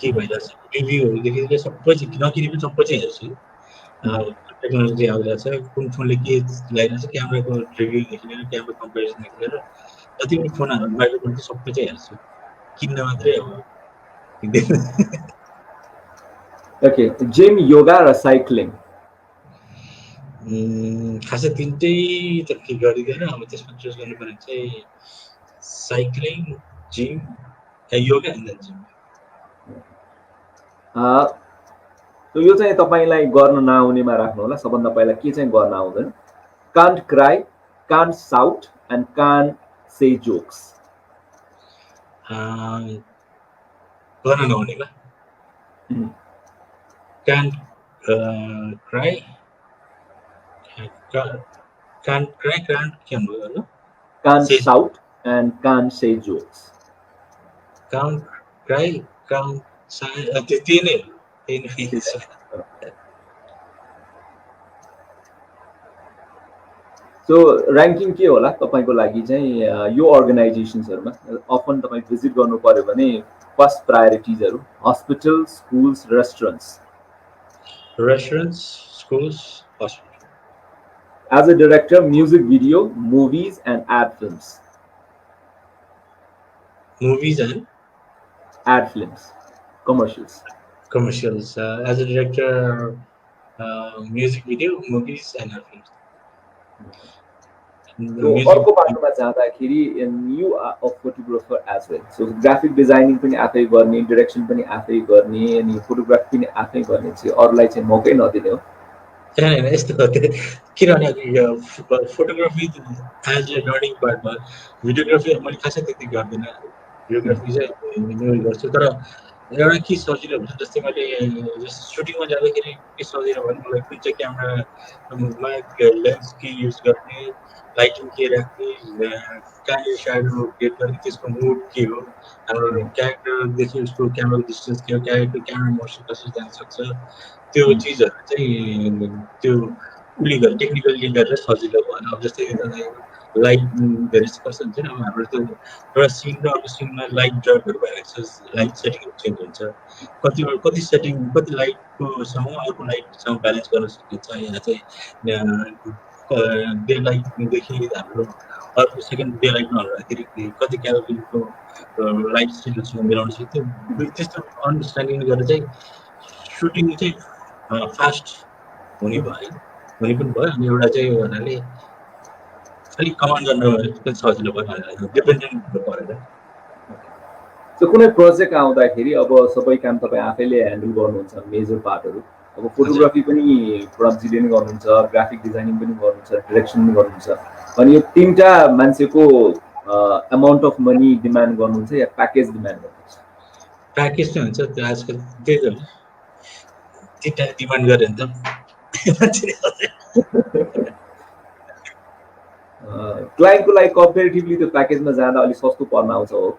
के भइरहेको छ, रिभ्यूहरूदेखि लिएर सबै चाहिँ नकिने पनि सबै चाहिँ हेर्छु। टेक्नोलोजी आइरहेको छ, कुन फोनले के लगाइरहेको छ, क्यामेराको रिभ्यूदेखि लिएर क्यामेरा कम्पेरिजनदेखि लिएर जति पनि फोनहरू मार्केटमा छ सबै चाहिँ हेर्छु। किन्न मात्रै अब किन्दैन। ओके, जिम, योगा र साइक्लिङ. खासै तिनटै त के गरिँदैन, अब त्यसमा चुज गर्नुपर्ने चाहिँ cycling, gym, yoga and then gym. So यो चाहिँ तपाईँलाई गर्न नआउनेमा राख्नु होला। सबभन्दा पहिला के चाहिँ गर्न आउँदैन? Can't cry, can't shout and can't say jokes. गर्न नहुनेमा can't cry, can't के भन्नुभयो होला? Can't shout and can't say jokes. Can't cry, can't say, त्यही नै। सो र्याङ्किङ के होला तपाईँको लागि चाहिँ यो अर्गनाइजेसन्सहरूमा? अफन तपाईँ भिजिट गर्नु पर्यो भने फर्स्ट प्रायोरिटिजहरू hospital, schools, restaurants. Restaurants, schools, hospitals. As a director, music video, movies and ad films. Movies and ad films, commercials. Commercials. As a director, music video, movies and ad films. अर्को बाटोमा जाँदाखेरि you are a photographer as well. So graphic designing पनि आफै गर्ने, direction पनि आफै गर्ने, अनि फोटोग्राफी पनि आफै गर्ने चाहिँ अरूलाई चाहिँ मौकै नदिने हो. होइन यस्तो किनभने photography as a learning part भयो, भिडियोग्राफी मैले खासै त्यति गर्दिनँ. भिडियोग्राफी चाहिँ गर्छु, तर एउटा के सजिलो हुन्छ, जस्तै मैले जस्तो सुटिङमा जाँदाखेरि के सजिलो भयो मलाई कुन चाहिँ क्यामेरामा लेन्स के युज गर्ने, लाइटिङ के राख्ने, कहाँ स्याडो क्रिएट गर्ने, त्यसको मुड के हो, हाम्रो क्यारेक्टरदेखि उसको क्यामेरा डिस्टेन्स के हो, क्यामेरा मोसन कसरी जान सक्छ, त्यो चिजहरू चाहिँ त्यो उले गरेर टेक्निकली गरेर सजिलो भएन. अब जस्तै लाइट धेरै कस्तो हुन्छ नि, अब हाम्रो त्यो एउटा सिन र अर्को सिनमा लाइट ड्रपहरू भइरहेको छ, लाइट सेटिङ चेन्ज हुन्छ, कति सेटिङ कति लाइटकोसँग अर्को लाइटसँग ब्यालेन्स गर्न सकिन्छ. यहाँ चाहिँ डे लाइटदेखि हाम्रो अर्को सेकेन्ड डे लाइटमा हाल्दाखेरि कति क्यालोरीको लाइट सेटिङसँग मिलाउन सक्थ्यो. त्यस्तो अन्डरस्ट्यान्डिङ गरेर चाहिँ सुटिङ चाहिँ फास्ट हुने भयो, हुने पनि भयो. अनि एउटा चाहिँ भन्नाले अलिक कमान्ड गर्न पनि सजिलो भयो, डिपेन्डेन्ट हुनु परेन. सो कुनै प्रोजेक्ट आउँदाखेरि अब सबै काम तपाईँ आफैले ह्यान्डल गर्नुहुन्छ, मेजर पार्टहरू. अब फोटोग्राफी पनि प्रब्जीले नै गर्नुहुन्छ, ग्राफिक डिजाइनिङ पनि गर्नुहुन्छ, डिरेक्सन पनि गर्नुहुन्छ. अनि यो तिनवटा मान्छेको अमाउन्ट अफ मनी डिमान्ड गर्नुहुन्छ या प्याकेज डिमान्ड गर्नुहुन्छ? प्याकेज चाहिँ हुन्छ, त्यो आजकल त्यही त तिनवटा डिमान्ड गऱ्यो भने त क्लाइन्टको लागि कम्पेरिटिभली त्यो प्याकेजमा जाँदा अलिक सस्तो पर्न आउँछ हो.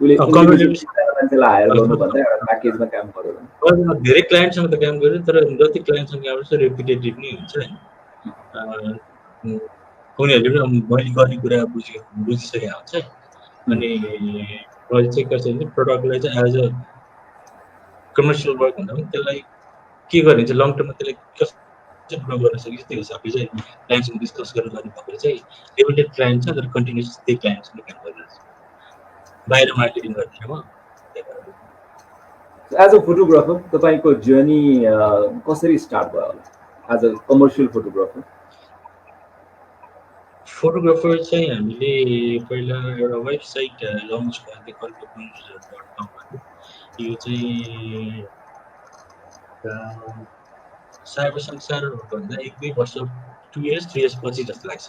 मान्छेलाई हायर गर्नुभन्दा एउटा प्याकेजमा काम गर्यो भने धेरै क्लाइन्टसँग त काम गर्यो, तर जति क्लाइन्टसँग काम गर्छ रेपिटेटिभ नै हुन्छ होइन. उनीहरूले पनि मैले गर्ने कुरा बुझिसकेको हुन्छ. अनि मैले चाहिँ कस्तो हुन्छ, प्रडक्टलाई चाहिँ एज अ कमर्सियल वर्क भन्दा पनि त्यसलाई के गर्ने चाहिँ लङ टर्ममा त्यसलाई कसरी ग्रो गर्न सकिन्छ त्यो हिसाबले चाहिँ क्लाइन्टसँग डिस्कस गरेर गर्नु भएको चाहिँ लिमिटेड क्लाइन्ट छ, तर कन्टिन्युस त्यही क्लाइन्टसँग काम गरिरहेको छ, बाहिर मार्केटिङ गर्दैन म. एज अ फोटोग्राफर तपाईँको जर्नी कसरी स्टार्ट भयो होला as a commercial photographer? Photographer चाहिँ हामीले पहिला एउटा वेबसाइट लन्च गरेको थियौँ कल्पकुञ्ज.com भन्ने। यो चाहिँ साइबर संसारभन्दा 1-2 वर्ष 2 इयर्स 3 इयर्स पछि जस्तो लाग्छ।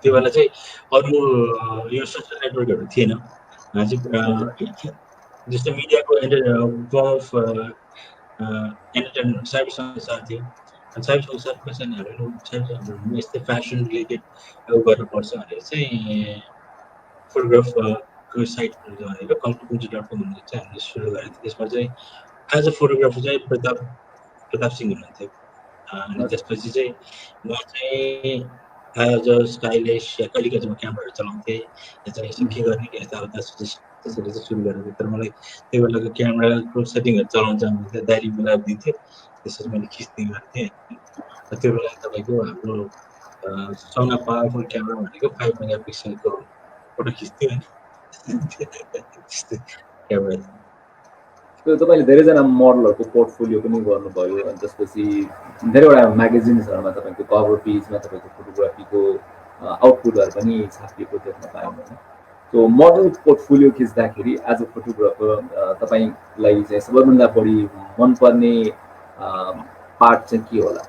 त्यो बेला चाहिँ अरू यो सोसियल नेटवर्कहरू थिएन। जस्तै मिडियाको एन्टरटेनमेन्ट साइबर संसार थियो। अनि साइबर संसारको चाहिँ हामीहरू यस्तै फेसन रिलेटेड गर्नुपर्छ भनेर चाहिँ फोटोग्राफको साइट भनेर कल्पकुञ्ज.com भन्ने चाहिँ हामीले सुरु गरेको थियो। त्यसमा चाहिँ एज अ फोटोग्राफर चाहिँ प्रताप सिंह हुनुहुन्थ्यो। अनि त्यसपछि चाहिँ म चाहिँ एज अ स्टाइलिस या कहिले कहिले म क्यामेराहरू चलाउँथेँ, चाहिँ यसो के गर्ने कि यताउता त्यसरी चाहिँ सुरु गरेको। तर मलाई त्यो बेलाको क्यामेराको सेटिङहरू चलाउन चाहन्थेँ, दाइले मिलाएर दिन्थ्यो, त्यसरी मैले खिच्ने गर्थेँ। त्यो बेला तपाईँको हाम्रो सोना पावरफुल क्यामेरा भनेको 5 मेगापिक्सलको फोटो खिच्थ्यो होइन, त्यस्तो क्यामेरा थियो। तपाईँले धेरैजना मोडलहरूको पोर्टफोलियो पनि गर्नुभयो अनि त्यसपछि धेरैवटा म्यागजिन्सहरूमा तपाईँको कभर पेजमा तपाईँको फोटोग्राफीको आउटपुटहरू पनि छापिएको देख्न पायौँ होइन। सो मोडल पोर्टफोलियो खिच्दाखेरि एज अ फोटोग्राफर तपाईँलाई चाहिँ सबैभन्दा बढी मनपर्ने पार्ट चाहिँ के होला?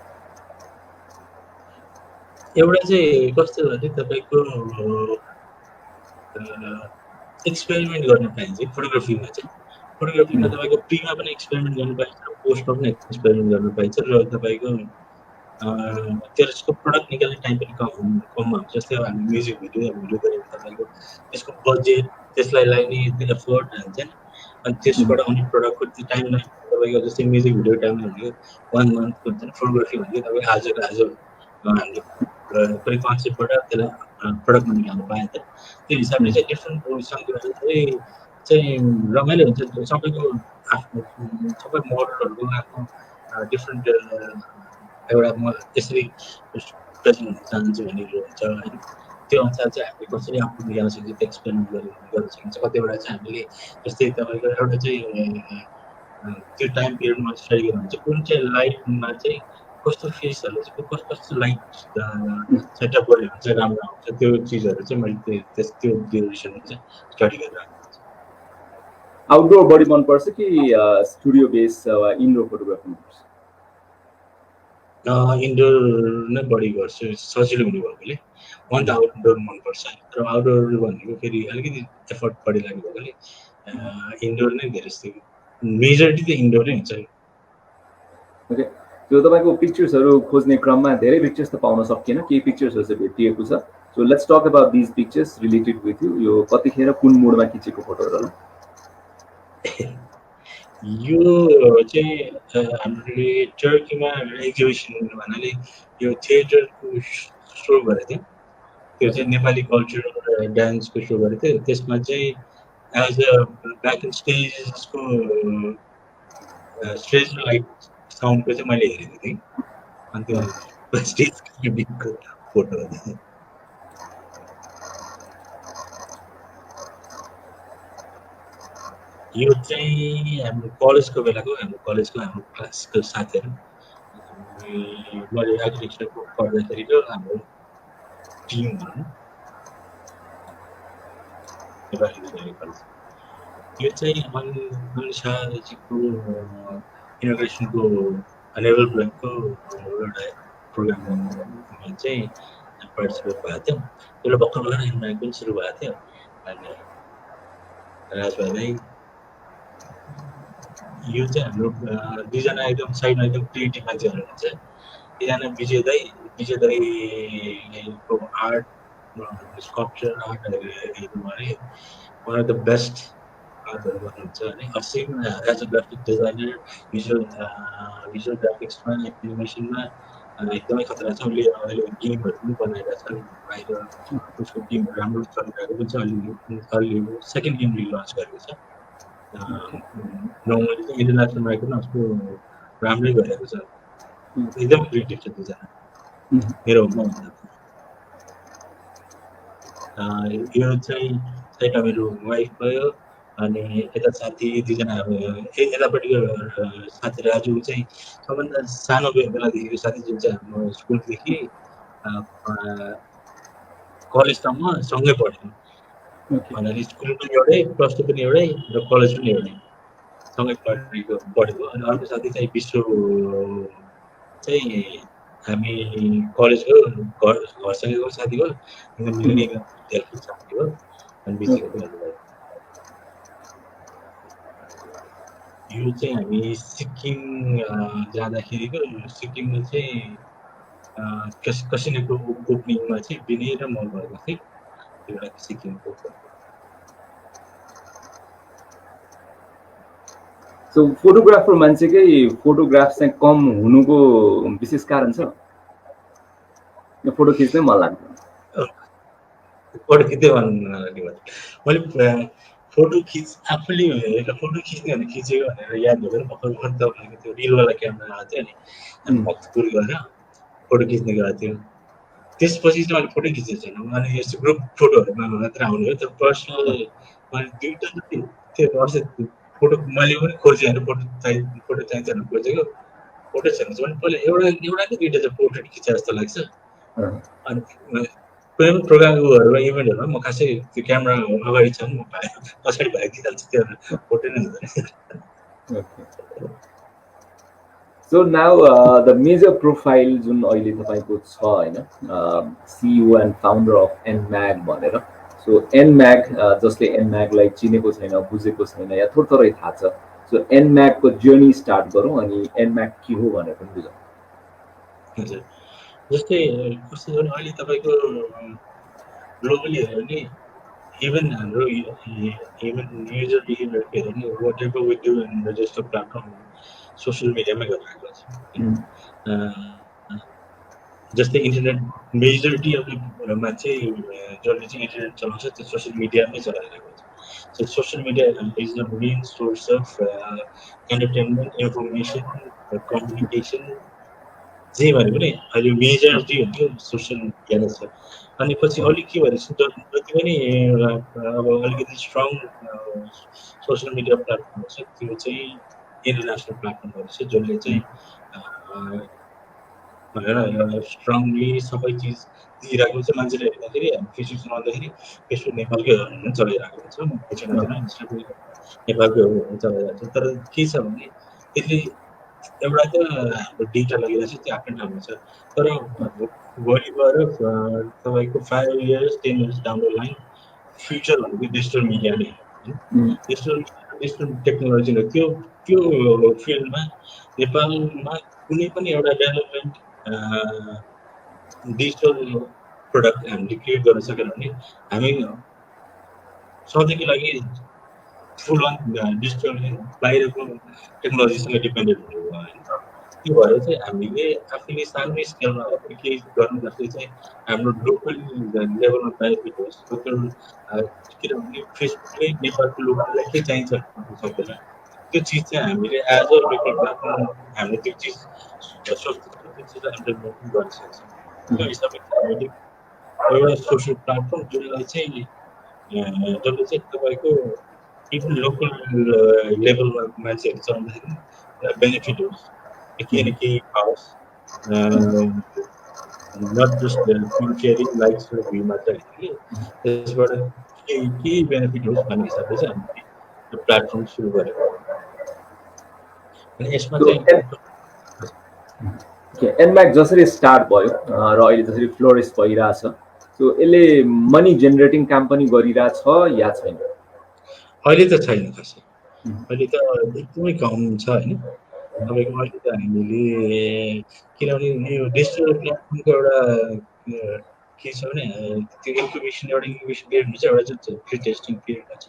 एउटा चाहिँ कस्तो भने तपाईँको एक्सपेरिमेन्ट गर्न पाइन्छ फोटोग्राफीमा चाहिँ। फोटोग्राफीमा तपाईँको प्रीमा पनि एक्सपेरिमेन्ट गर्नु पाइन्छ, पोस्टमा पनि एक्सपेरिमेन्ट गर्नु पाइन्छ र तपाईँको त्यसको प्रडक्ट निकाल्ने टाइम पनि कम हुन्छ। जस्तै अब हामी म्युजिक भिडियो गऱ्यो तपाईँको त्यसको बजेट, त्यसलाई लाग्ने एफोर्ट हुन्छ नि, अनि त्यसबाट आउने प्रडक्टको त्यो टाइम लाग्छ। तपाईँको जस्तै म्युजिक भिडियो टाइम भनेको 1 मन्थ हुन्छ नि, फोटोग्राफी भनेको तपाईँ आज हामीले कुनै कन्सेप्टबाट त्यसलाई प्रडक्टमा निकाल्नु पाएँ त। त्यो हिसाबले चाहिँ डिफ्रेन्ट चाहिँ रमाइलो हुन्छ। सबैको आफ्नो सबै मोडलहरूको आफ्नो डिफ्रेन्ट एउटा म यसरी प्रेजेन्ट हुन चाहन्छु भनेर हुन्छ होइन। त्यो अनुसार चाहिँ हामीले कसरी आउटपुट निकाल्न सकिन्छ, त्यो एक्सपेरिमेन्ट गर्न सकिन्छ। कतिवटा चाहिँ हामीले जस्तै तपाईँको एउटा चाहिँ त्यो टाइम पिरियडमा स्टडी गर्नुहुन्छ कुन चाहिँ लाइटमा चाहिँ कस्तो फेसहरू चाहिँ कस्तो लाइट सेटअप गऱ्यो भने चाहिँ राम्रो आउँछ, त्यो चिजहरू चाहिँ मैले त्यो ड्युरेसनमा चाहिँ स्टडी गरेर आउटडोर बढी मनपर्छ कि स्टुडियो बेस वा इन्डोर फोटोग्राफी मनपर्छ? इन्डोर नै बढी गर्छु, सजिलो हुने भएकोले। मलाई त आउटडोर मनपर्छ, तर आउटडोर भनेको फेरि अलिकति एफर्ट बढी लाग्ने भएकोले इन्डोर नै धेरै जस्तो मेजोरिटी त इन्डोरै हुन्छ। ओके, त्यो तपाईँको पिक्चर्सहरू खोज्ने क्रममा धेरै पिक्चर्स त पाउन सकिएन, केही पिक्चर्सहरू चाहिँ भेटिएको छ। So let's talk about these pictures related with you. यो कतिखेर कुन मोडमा खिचेको फोटोहरू होला? यो चाहिँ हामीले टर्कीमा एक्जिबिसन भन्नाले यो थिएटरको सो गरेको थियो। त्यो चाहिँ नेपाली कल्चर डान्सको सो गरेको थियो। त्यसमा चाहिँ एज अ ब्याक एन्ड स्टेजको स्टेज लाइट साउन्डको चाहिँ मैले हेरेको थिएँ, अनि त्यो स्टेज क्लिपिङको फोटो हो। यो चाहिँ हाम्रो कलेजको बेलाको हाम्रो क्लासको साथीहरू मैले आर्किटेक्चरको पढ्दाखेरिको हाम्रो टिम भनौँ नेपाली विद्यालय कलेज। यो चाहिँ अनिल शाहजीको इनोग्रेसनको लेभल ब्लकको एउटा प्रोग्राममा चाहिँ पार्टिसिपेट भएको थियो। त्यसले भर्खर इन्भाइट पनि सुरु भएको थियो। अनि राजभाइलाई यो चाहिँ हाम्रो दुईजना एकदम साइडमा एकदम क्रिएटिभ मान्छेहरू हुनुहुन्छ। एकजना विजय दाईको आर्ट स्कल्पचर आर्टहरू हेर्नु भने वान अफ द बेस्ट आर्टहरू गर्नुहुन्छ होइन। Asim as a graphic designer visual ग्राफिक्समा एनिमेसनमा एकदमै खतरा छ। उसले अहिले गेमहरू पनि बनाइरहेको छ, बाहिर उसको गेमहरू राम्रो चलिरहेको पनि छ। अलि सेकेन्ड गेम लन्च गरेको छ। नर्मली चाहिँ इन्टरनेसनल पनि उसको राम्रै गरेको छ। एकदम क्रिएटिभ छ दुईजना मेरो भन्दा। यो चाहिँ एउटा मेरो वाइफ भयो, अनि यता साथी दुईजना यतापट्टिको साथी राजु चाहिँ सबभन्दा सानो बेलादेखिको साथी जुन चाहिँ हाम्रो स्कुलदेखि कलेजसम्म सँगै पढ्यौँ भन्नाले स्कुल पनि एउटै प्लस टू पनि एउटै र कलेज पनि एउटै सँगै पढेको अनि अर्को साथी चाहिँ विश्व चाहिँ हामी कलेजको घरसँगैको साथी हो एकदम मिल्ने एकदम साथी हो अनि बिचको भन्नुभयो यो चाहिँ हामी सिक्किम जाँदाखेरिको सिक्किममा चाहिँ कसिनेको ओपनिङमा चाहिँ विनय र म गएको थिएँ त्यो बेला सिक्किमको सो फोटोग्राफर मान्छेकै फोटोग्राफ चाहिँ कम हुनुको विशेष कारण छ फोटो खिच्नै मन लाग्छ फोटो खिच्दै मैले फोटो आफूले फोटो खिच्ने भने खिचेको भनेर याद हुँदैन भर्खर तपाईँको त्यो रिलवाला क्यामेरा आएको थियो नि अनि भक्तपुर गएर फोटो खिच्ने गएको थियो त्यसपछि चाहिँ मैले फोटो खिचेको छैन अनि यस्तो ग्रुप फोटोहरूमा मात्र आउने हो तर पर्सनल मैले दुईवटा जति त्यो वर्ष फोटो मैले पनि खोजेँ होइन फोटो चाहिन्छ भनेर खोजेको फोटो छैन भने पहिला एउटा कि दुईवटा चाहिँ पोर्ट्रेट खिचे जस्तो लाग्छ अनि कुनै पनि प्रोग्रामहरूमा इभेन्टहरूमा म खासै त्यो क्यामेरा अगाडि छ म पछाडि भागिदिइहाल्छु त्यो फोटो नै हुँदैन so now the major profile जुन अहिले तपाईँको छ होइन CEO and founder of Enmag भनेर सो एनम्याग जसले एनम्यागलाई चिनेको छैन बुझेको छैन या थोरै थाहा छ सो एनम्यागको जर्नी स्टार्ट गरौँ अनि एनम्याग के हो भनेर पनि बुझौँ हजुर जस्तै कस्तो छ भने अहिले तपाईँको ग्लोबली हेऱ्यो भने इभन हाम्रो इभन युजर बिहेभियर हेऱ्यो भने whatever we do in the जस्तो प्लेटफर्म सोसियल मिडियामै गरिरहेको छ जस्तै इन्टरनेट मेजोरिटी अफ मान्छे जसले चाहिँ इन्टरनेट चलाउँछ त्यो सोसियल मिडियामै चलाइरहेको छ so social media is the main source of entertainment information communication जे भने पनि अहिले मेजोरिटी भनेको सोसियल मिडिया नै छ अनि पछि अलिक के भनेपछि जति पनि अब अलिकति स्ट्रङ सोसियल मिडिया प्लेटफर्महरू छ त्यो चाहिँ इन्टरनेसनल प्लेटफर्महरू छ जसले चाहिँ भनेर स्ट्रङली सबै चिज दिइरहेको छ मान्छेले हेर्दाखेरि हामी फेसबुक चलाउँदाखेरि फेसबुक नेपालकै चलाइरहेको हुन्छ नेपालकै चलाइरहेको छ तर के छ भने त्यसले एउटा त हाम्रो डेटा लगिरहेको छ त्यो आफ्नै ठाउँमा छ तर भोलि गएर तपाईँको 5 years 10 years down the line future भनेको डिजिटल मिडिया नै हो डिजिटल टेक्नोलोजी हो त्यो फिल्डमा नेपालमा कुनै पनि एउटा डेभलपमेन्ट डिजिटल प्रोडक्ट हामीले क्रिएट गर्न सकेन भने हामी सधैँको लागि फुल अन डिजिटल बाहिरको टेक्नोलोजीसँग डिपेन्डेन्ट हुनु होइन त्यो भएर चाहिँ हामीले आफूले सानो स्केलमा केही गर्नु जस्तै चाहिँ हाम्रो लोकल लेभलमा बेनिफिट होस् लोकल किनभने फेसबुकले नेपालको लोकललाई के चाहिन्छ सक्दैन त्यो चिज चाहिँ हामीले एज अ लोकल प्लेटफर्म हामीले त्यो चिज इम्प्लिमेन्ट गर्न सक्छौँ त्यो हिसाबले हामीले एउटा सोसियल प्लेटफर्म जसले चाहिँ तपाईँको इभन लोकल लेभलमा मान्छेहरू चलाउँदाखेरि बेनिफिट होस् केही न केही आओस् नट जस्ट सेयरिङ लाइक्स र भ्यू मात्र होइन कि त्यसबाट केही बेनिफिट होस् भन्ने हिसाबले चाहिँ हामीले त्यो प्लेटफर्म सुरु गरेको अनि यसमा चाहिँ एनम्याग जसरी स्टार्ट भयो र अहिले जसरी फ्लोरिस भइरहेछ सो यसले मनी जेनेरेटिङ काम पनि गरिरहेछ या छैन अहिले त छैन खासै अहिले त एकदमै कम छ होइन तपाईँको अहिले त हामीले किनभने यो डिजिटल प्लेटफर्मको एउटा के छ भने त्यो इन्क्युबेसन पिरियड हुन्छ एउटा जुन प्री टेस्टिङ पिरियड छ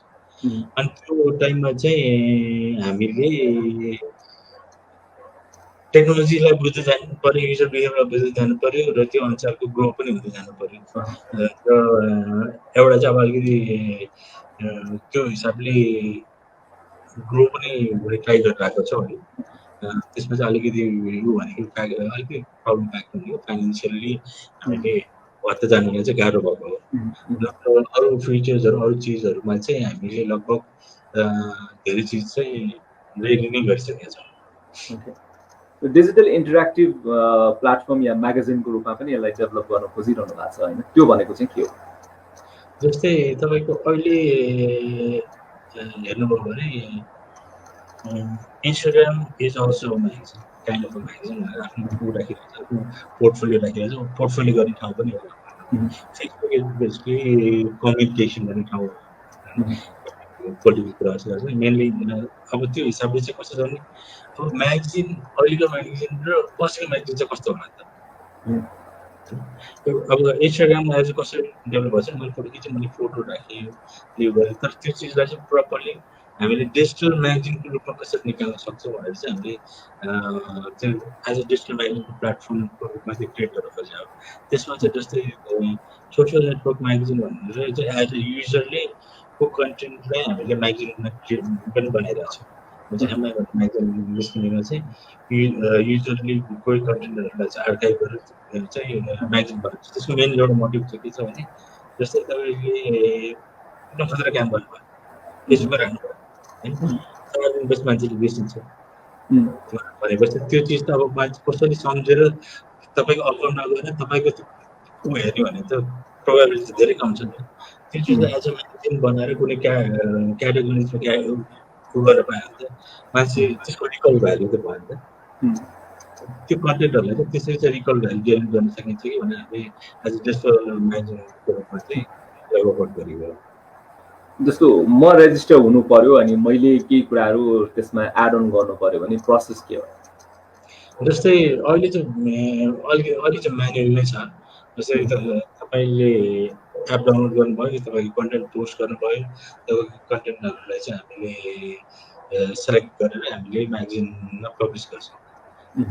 अनि त्यो टाइममा चाहिँ हामीले टेक्नोलोजीलाई बुझ्दै जानु पर्यो युजर बिहेभियरलाई बुझ्दै जानु पर्यो र त्यो अनुसारको ग्रो पनि हुँदै जानु पर्यो र एउटा चाहिँ अब अलिकति त्यो हिसाबले ग्रो पनि ट्राई गरिरहेको छ है त्यसमा चाहिँ अलिकति यो भनेको अलिकति प्रब्लम भएको भनेको फाइनेन्सियली हामीले भत्ता जानुलाई चाहिँ गाह्रो भएको हो अरू फिचर्सहरू अरू चिजहरूमा चाहिँ हामीले लगभग धेरै चिज चाहिँ रेडी नै गरिसकेका छौँ डिजिटल इन्टरेक्टिभ प्लेटफर्म या म्यागजिनको रूपमा पनि यसलाई डेभलप गर्न खोजिरहनु भएको छ होइन त्यो भनेको चाहिँ के हो जस्तै तपाईँको अहिले हेर्नुभयो भने Instagram is also magazine, kind of a magazine भनेर आफ्नो ऊ राखिरहेको छ, आफ्नो पोर्टफोलियो राखिरहेको छ। पोर्टफोलियो गर्ने ठाउँ पनि हो। फेसबुक इज बेसिकली कम्युनिकेसन गर्ने ठाउँ हो। पोलिटिकल कुराहरू गर्छ मेनली। अब त्यो हिसाबले चाहिँ कस्तो छ भने अब म्यागजिन, अहिलेको म्यागजिन र पछिको म्यागजिन चाहिँ कस्तो होला त? अब इन्स्टाग्राममा आज कसरी डेभलप भएछ, मैले फोटो खिचेँ, मैले फोटो राखेँ, यो गरेँ, तर त्यो चिजलाई चाहिँ प्रपरली हामीले डिजिटल म्यागजिनको रूपमा कसरी निकाल्न सक्छौँ भनेर चाहिँ हामीले त्यो एज अ डिजिटल म्यागजिनको प्लेटफर्मको रूपमा चाहिँ क्रिएट गर्न खोजेको। त्यसमा चाहिँ जस्तै सोसियल नेटवर्क म्यागजिन भनेर चाहिँ एज अ युजरले को कन्टेन्टलाई हामीले म्यागजिनमा पनि बनाइरहेको छौँ। चाहिँ एमआई भन्ने म्यागजिन निस्किनेमा चाहिँ युजरले कोही कन्टेन्टहरूलाई चाहिँ आर्काइभ गरेर चाहिँ म्यागजिन बनाउँछ। त्यसको मेन एउटा मोटिभ चाहिँ के छ भने जस्तै तपाईँले एकदम खतरा काम गर्नुभयो, फेसबुकमा राख्नुभयो होइन, तपाईँले बेस मान्छेले बिर्सिन्छ भनेपछि त्यो चिज त अब मान्छे कसरी सम्झेर तपाईँको अकाउन्ट नगएर तपाईँको ऊ हेर्ने भने त प्रोबेबिलिटी धेरै कम छ नि त। त्यो चिजलाई एज अ म्यागजिन बनाएर कुनै क्याटेगोरीमा ऊ गरेर पायो भने त मान्छे त्यसको रिकल भ्याल्यु त भयो नि त। त्यो कन्टेन्टहरूलाई चाहिँ त्यसरी चाहिँ रिकल भ्याल्यु जेनेरेट गर्न सकिन्छ कि भने हामी एज अ डिजिटल म्यागजिनको रूपमा चाहिँ डेभलपमेन्ट गरेको। जस्तो म रेजिस्टर हुनु पर्यो अनि मैले केही कुराहरू त्यसमा एड अन गर्नु पर्यो भने प्रोसेस के हो? जस्तै अहिले चाहिँ अहिले चाहिँ म्यानुअल नै छ। जस्तै तपाईँले एप डाउनलोड गर्नुभयो, तपाईँको कन्टेन्ट पोस्ट गर्नुभयो, तपाईँको कन्टेन्टहरूलाई चाहिँ हामीले सेलेक्ट गरेर हामीले म्यागजिनमा पब्लिस गर्छौँ।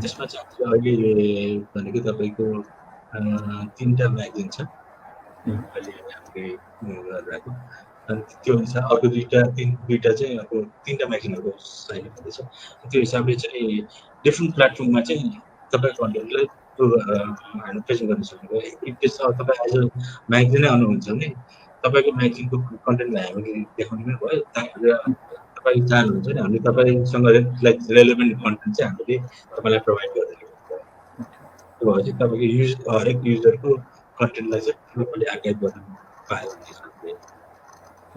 त्यसमा चाहिँ अहिले भनेको तपाईँको 3टा म्यागजिन छ अहिले हामीले गरिरहेको। अनि त्यो हिसाब अर्को दुईटा चाहिँ अब 3टा म्यागजिनहरूको साइड हुँदैछ। त्यो हिसाबले चाहिँ डिफ्रेन्ट प्लेटफर्ममा चाहिँ तपाईँको कन्टेन्टलाई हामी प्रेजेन्ट गर्न सक्नुभयो। इफ त्यसमा तपाईँ एज अ म्यागजिनै आउनुहुन्छ भने तपाईँको म्यागजिनको कन्टेन्टलाई हामीले देखाउने पनि भयो। तपाईँ चाहनुहुन्छ भने हामीले तपाईँसँग रेलेभेन्ट कन्टेन्ट चाहिँ हामीले तपाईँलाई प्रोभाइड गरिदिएको भयो। त्यो भएपछि तपाईँको हरेक युजरको कन्टेन्टलाई चाहिँ प्रोपरली आर्काइभ गर्न पायो भने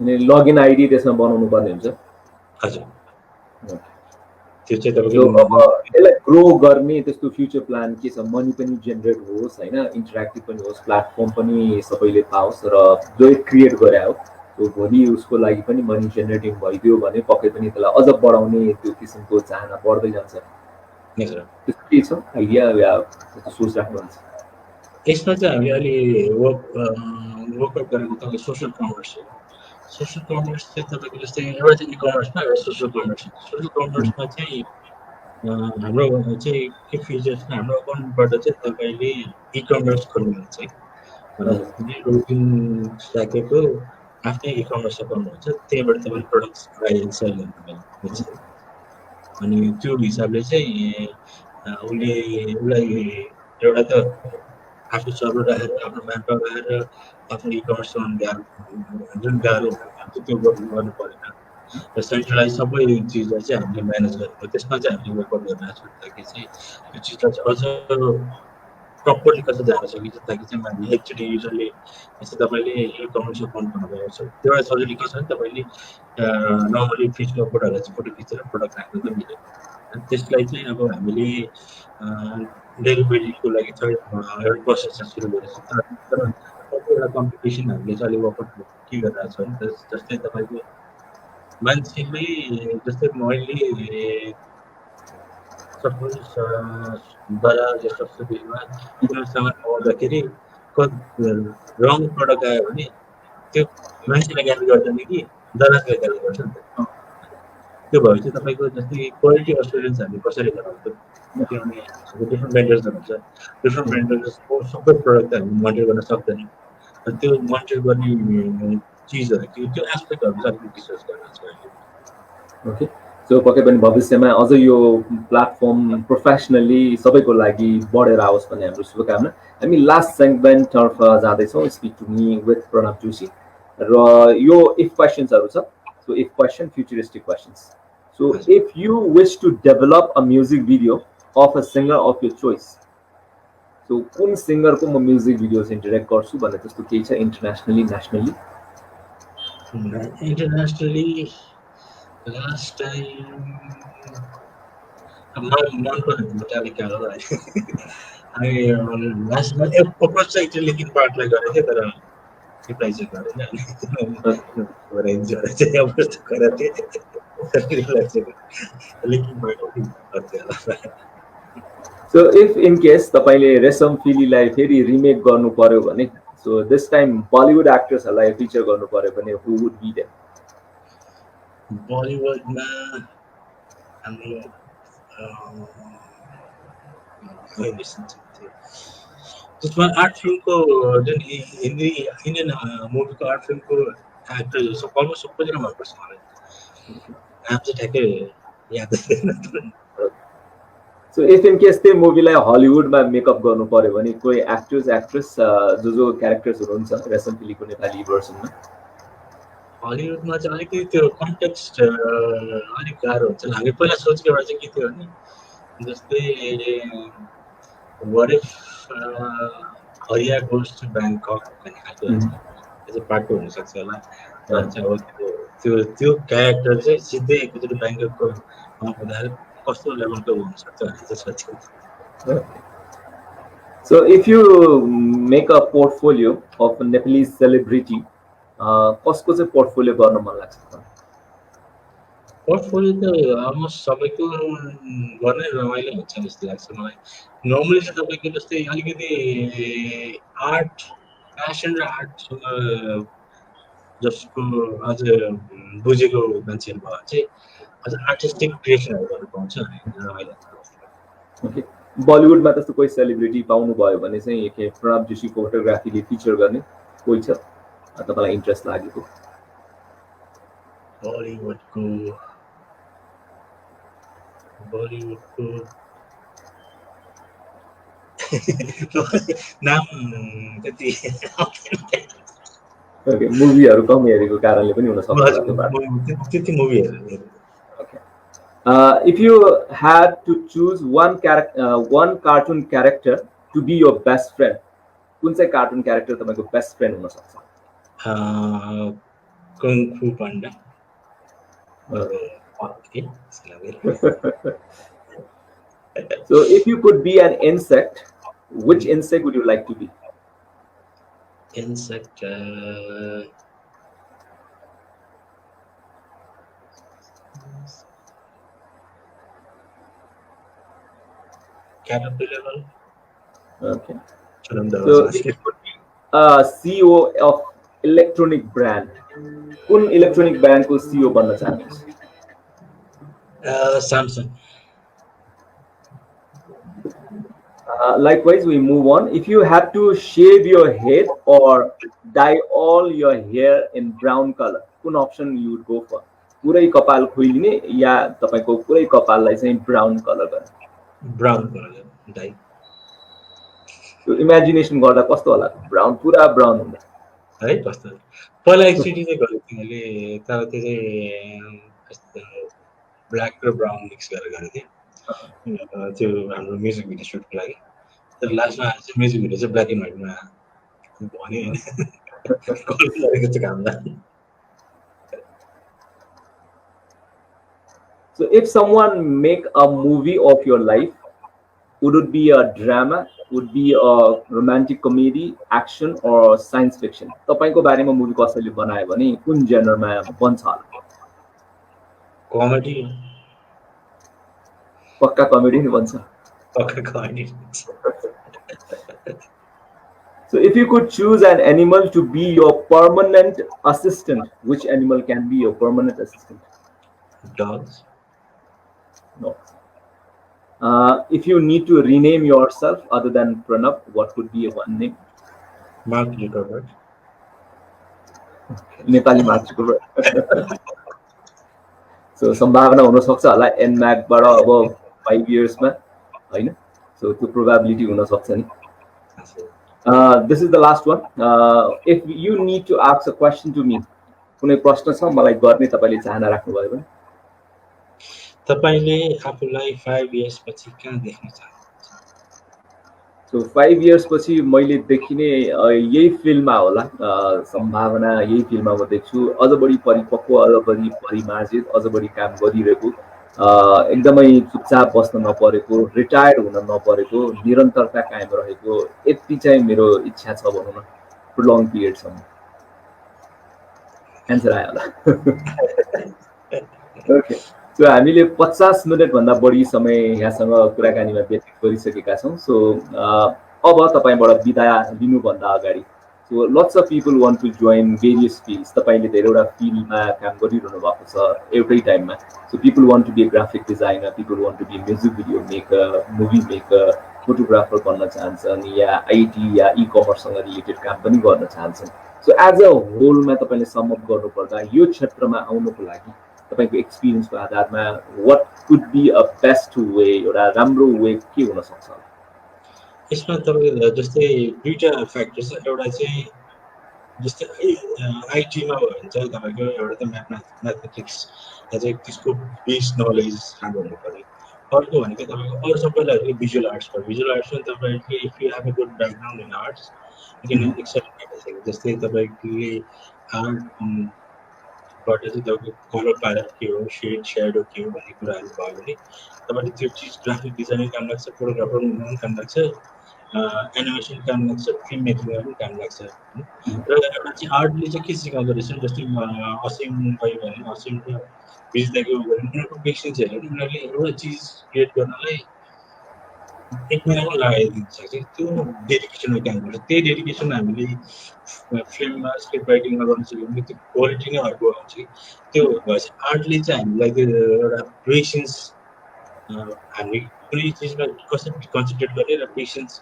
अनि लगइन आइडी त्यसमा बनाउनु पर्ने हुन्छ। हजुर, त्यो चाहिँ अब यसलाई ग्रो गर्ने त्यस्तो फ्युचर प्लान के छ? मनी पनि जेनेरेट होस् होइन, इन्टरेक्टिभ पनि होस्, प्लेटफर्म पनि सबैले पाओस् र जो क्रिएट गरे हो त्यो भोलि उसको लागि पनि मनी जेनेरेटिङ भइदियो भने पक्कै पनि त्यसलाई अझ बढाउने त्यो किसिमको चाहना बढ्दै जान्छ। त्यस्तो के छ आइडिया या त्यस्तो सोच राख्नुहुन्छ? यसमा चाहिँ हामीले अहिले वर्कआउट गरेको तपाईँको सोसियल कमर्स हो। सोसियल कमर्स चाहिँ तपाईँको जस्तै एउटा चाहिँ इ कमर्समा, एउटा सोसियल कमर्स। सोसियल कमर्समा चाहिँ हाम्रो चाहिँ के फिचर्स छ, हाम्रो अकाउन्टबाट चाहिँ तपाईँले इ कमर्स खोल्नुहुन्छ है, रोजिन राखेको आफ्नै इ कमर्स अकाउन्ट हुन्छ, त्यहीँबाट तपाईँले प्रडक्ट्स बाई एन्ड सेल गर्नुहुन्छ। अनि त्यो हिसाबले चाहिँ उसलाई एउटा त आफ्नो सर्भर राखेर आफ्नो म्यानपावर राखेर आफ्नो इ कमर्स जुन गाह्रो हुन्छ त्यो गर्नु परेन र सेन्ट्रलाइज सबै चिजलाई चाहिँ हामीले म्यानेज गर्नु। त्यसमा चाहिँ हामीले वर्कआउट गरिरहेको छौँ ताकि चाहिँ त्यो चिजलाई चाहिँ अझ प्रपरली कसरी जान सकिन्छ ताकि चाहिँ हामीले एकचोटि युजरले जस्तै तपाईँले इ कमर्स अकाउन्ट बनाएको छ त्यो एउटा सजिलो के छ भने तपाईँले नर्मली फेसबुक फोटोहरूलाई चाहिँ फोटो खिचेर प्रडक्ट राख्नु त मिल्यो। त्यसलाई चाहिँ अब हामीले डेलिभरीको लागि चाहिँ एउटा प्रोसेस सुरु गरेको छ। तर कतिवटा कम्पिटिसन हामीले चाहिँ अलिक वर्कआउट के गरिरहेको छ भने जस्तै तपाईँको मान्छेले जस्तै मैले सपोज दराज जस्तो सुविधामा कुनै सामान आउँदाखेरि रङ प्रडक्ट आयो भने त्यो मान्छेलाई गाली गर्दैन कि दराजलाई गाली गर्छ नि त। त्यो भएपछि तपाईँको जस्तै क्वालिटी एस्योरेन्स हामी कसरी गराउँछौँ किनभने डिफ्रेन्ट भेन्डर्सहरू हुन्छ, डिफ्रेन्ट भेन्डर्सको सबै प्रडक्ट हामी मोनिटर गर्न सक्दैनौँ। त्यो मोनिटर गर्ने चिजहरू त्यो एस्पेक्टहरू चाहिँ अलिकति रिसर्च गरिरहेको छ अहिले। ओके, सो पक्कै पनि भविष्यमा अझ यो प्लेटफर्म प्रोफेसनली सबैको लागि बढेर आओस् भन्ने हाम्रो शुभकामना। हामी लास्ट सेगमेन्टतर्फ जाँदैछौँ, speak to me with Pranav Joshi. र यो इफ क्वेसन्सहरू छ। So if question, futuristic questions. So if you wish to develop a music video of a singer of your choice, so कुन सिङ्गरको म म्युजिक भिडियो चाहिँ डिरेक्ट गर्छु भन्ने त्यस्तो केही छ internationally, nationally? Internationally, last time मन परेन मेटालिका हो है। लास्टमा अप्रोच चाहिँ त्यो लिङ्किन पार्टलाई गरेको थिएँ तर रिप्लाई चाहिँ गरेन अनि रेन्ज चाहिँ अप्रोच गरेको थिएँ रिप्लाई चाहिँ लिङ्किन पार्ट गर्थेँ होला। So if in case तपाईँले रेशम फिलीलाई फेरि रिमेक गर्नु पर्यो भने, so this time बलिउड एक्ट्रेसहरूलाई फिचर गर्नु पर्यो भने who would be there? बलिउडमा हाम्रो त्यसमा आर्ट फिल्मको जुन हिन्दी इन्डियन मुभीको आर्ट फिल्मको एक्टरहरू छ अलमोस्ट सबैजना मनपर्छ मलाई। नाम चाहिँ ठ्याक्कै याद हुँदैन। So if in case त्यो मुभीलाई हलिउडमा मेकअप गर्नु पर्यो भने कोही एक्ट्रेस जो क्यारेक्टर्सहरू हुन्छ रेशम फिलीको नेपाली भर्सनमा, हलिउडमा चाहिँ अलिकति त्यो कन्टेक्स्ट अलिक गाह्रो हुन्छ। हामी पहिला सोचेको एउटा चाहिँ के थियो भने जस्तै what if हरिया गोज टु ब्याङ्कक भन्ने खालको हुन्छ, त्यो चाहिँ पार्ट 2 हुनसक्छ होला। त्यो क्यारेक्टर चाहिँ सिधै एकचोटि ब्याङ्ककको हुँदाखेरि कस्तो लेभलको हुनसक्छ भन्ने चाहिँ सोचेको। So if you make a portfolio of a Nepalese celebrity, कसको चाहिँ पोर्टफोलियो गर्न मन लाग्छ तपाईलाई? पोर्टफोलियो त अलमोस्ट सबैको गर्नै रमाइलो हुन्छ जस्तो लाग्छ मलाई। नर्मली चाहिँ तपाईँको जस्तै अलिकति आर्ट प्यासन र आर्टसँग जसको अझ बुझेको मान्छेहरू भयो चाहिँ अझ आर्टिस्टिक क्रिएसनहरू गर्नु पाउँछ भने रमाइलो हुन्छ। ओके, बलिउडमा त्यस्तो कोही सेलिब्रिटी पाउनु भयो भने चाहिँ के प्रणव जोशीको फोटोग्राफीले फिचर गर्ने कोही छ तपाईँलाई इन्ट्रेस्ट लागेको? बलिउडको नाम त्यति ओके, मुभीहरू कम हेरेको कारणले पनि हुन सक्छ त्यति मुभी हेर्नु। Okay, if you had to choose one cartoon character to be your best friend, कुन चाहिँ कार्टुन क्यारेक्टर तपाईँको बेस्ट फ्रेन्ड हुन सक्छ? कुङ फु panda. So if you could be an insect, which insect would you like to be? Insect caterpillar. Okay. So if you could be a CEO of electronic brand, कुन electronic ब्रान्डको CEO बन्न चाहनुहुन्छ? Samsung. Likewise, we move on. If you had to shave your head or dye all your hair in brown color, कुन option you would go for? पुरै कपाल खोलिने या तपाईको पुरै कपाललाई चाहिँ ब्राउन कलर गर्ने? Brown colour dye. त्यो इमेजिनेसन गर्दा कस्तो होला? ब्राउन, पुरा ब्राउन हुन्छ है कस्तो? पहिला एकचोटि चाहिँ गरेको थिएँ मैले, तर त्यो चाहिँ ब्ल्याक र ब्राउन मिक्स गरेर गरेको थिएँ त्यो हाम्रो म्युजिक भिडियो सुटको लागि। तर लास्टमा चाहिँ म्युजिक भिडियो चाहिँ ब्ल्याक एन्ड व्हाइटमा भन्यो हैन, कलर गरेको चाहिँ कामलाई। So if someone make a movie of your life, would it be a drama, would be a romantic comedy, action or science fiction? तपाईको बारेमा मुभी कसैले बनायो भने कुन जेनरमा बन्छ होला? कमेडी। पक्का कमेडी नै बन्छ? पक्का comedy. So if you could choose an animal to be your permanent assistant, which animal can be your permanent assistant? Dogs. No. If you need to rename yourself other than Pranav, what could be one name? Mark Zuckerberg. Nepali Mark Zuckerberg. So सम्भावना हुन सक्छ होला NMAC बाट अब 5 years मा हैन? So त्यो probability हुन सक्छ नि. This is the last one. If you need to ask a question to me, कुनै प्रश्न छ मलाई गर्ने तपाईले चाहना राख्नु भयो भने? तपाईले आफुलाई 5 years पछि कहाँ देख्न चाहनुहुन्छ? सो 5 इयर्स पछि मैले देखिने यही फिल्डमा होला, सम्भावना यही फिल्डमा म देख्छु, अझ बढी परिपक्व, अझ बढी परिमार्जित, अझ बढी काम गरिरहेको, एकदमै चुपचाप बस्न नपरेको, रिटायर्ड हुन नपरेको, निरन्तरता कायम रहेको, यति चाहिँ मेरो इच्छा छ भनौँ न लङ पिरियडसम्म। एन्सर आयो होला। ओके, सो हामीले 50 मिनटभन्दा बढी समय यहाँसँग कुराकानीमा व्यतीत गरिसकेका छौँ। सो अब तपाईँबाट बिदा लिनुभन्दा अगाडि, so lots of people want to join various fields, तपाईँले धेरैवटा फिल्डमा काम गरिरहनु भएको छ एउटै टाइममा। So people want to be graphic designer, people want to be music video maker, movie maker, photographer बन्न चाहन्छन्, या आइटी या इ कमर्ससँग रिलेटेड काम पनि गर्न चाहन्छन्। सो एज अ होलमा तपाईँले समअप गर्नुपर्दा यो क्षेत्रमा आउनुको लागि तपाईँको एक्सपिरियन्सको आधारमा what could be a best way, एउटा राम्रो वे के हुन सक्छ? यसमा तपाईँको जस्तै दुईटा फ्याक्टर छ। एउटा चाहिँ जस्तै आइटीमा भयो भने चाहिँ तपाईँको एउटा त म्याथमेटिक्स चाहिँ त्यसको बेस नलेज राम्रो हुनु पऱ्यो। अर्को भनेको तपाईँको अरू सबैलाई भिजुअल आर्ट्स भयो। भिजुअल आर्ट्समा तपाईँको if you have a good background in arts you can excel. जस्तै तपाईँले आर्टबाट चाहिँ तपाईँको कलर प्यालेट के हो, सेड स्याडो के हो भन्ने कुराहरू भयो भने तपाईँले त्यो चिज ग्राफिक डिजाइनिङ काम लाग्छ, फोटोग्राफर पनि काम लाग्छ, एनिमेसन काम लाग्छ, फिल्म मेकिङमा पनि काम लाग्छ। र एउटा चाहिँ आर्टले चाहिँ के सिकाउँदो रहेछ, जस्तै असिम भयो भने असिम र बिजदाको उनीहरूको पेसेन्स हेरेर उनीहरूले एउटा चिज क्रिएट गर्नलाई 1 महिना पनि लगाइदिन सक्छ। त्यो डेडिकेसनको काम गर्छ। त्यही डेडिकेसन हामीले फिल्ममा स्क्रिप्ट राइटिङमा गर्न सक्यो भने त्यो क्वालिटी नै अर्को आउँछ कि। त्यो भएपछि आर्टले चाहिँ हामीलाई त्यो एउटा पेसेन्स, हामी कुनै चिजमा कसरी कन्सन्ट्रेट गर्ने र पेसेन्स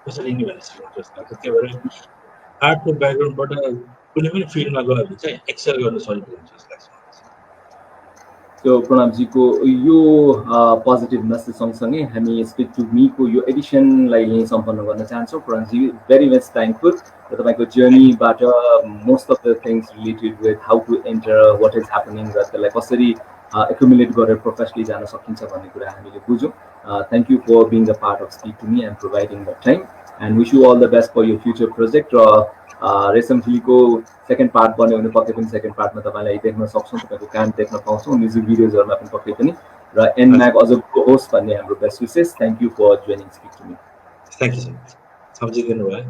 कसरी लिने भन्ने सिकाउँछ जस्तो लाग्छ। त्यही भएर आर्टको ब्याकग्राउन्डबाट कुनै पनि फिल्डमा गयो भने चाहिँ एक्सेल गर्न सजिलो हुन्छ जस्तो लाग्छ। सो प्रणवजीको यो पोजिटिभनेस सँगसँगै हामी स्पिक टु मीको यो एडिसनलाई यहीँ सम्पन्न गर्न चाहन्छौँ। प्रणवजी भेरी मच थ्याङ्कफुल र तपाईँको जर्नीबाट most of the things related with how to enter, what is happening, र त्यसलाई कसरी एक्युमुलेट गरेर प्रोफेसनली जान सकिन्छ भन्ने कुरा हामीले बुझ्यौँ। Thank you for being the part of speak to me and providing the time, and wish you all the best for your future project. र रेसमफिलीको सेकेन्ड पार्ट बन्यो भने पक्कै पनि सेकेन्ड पार्टमा तपाईँलाई देख्न सक्छौँ, तपाईँको काम देख्न पाउँछौँ म्युजिक भिडियोजहरूमा पनि पक्कै पनि। र एन्डम्याग अझ होस् भन्ने हाम्रो best wishes. Thank you for joining speak to me. Thank you so much. सम्झिदिनु भयो।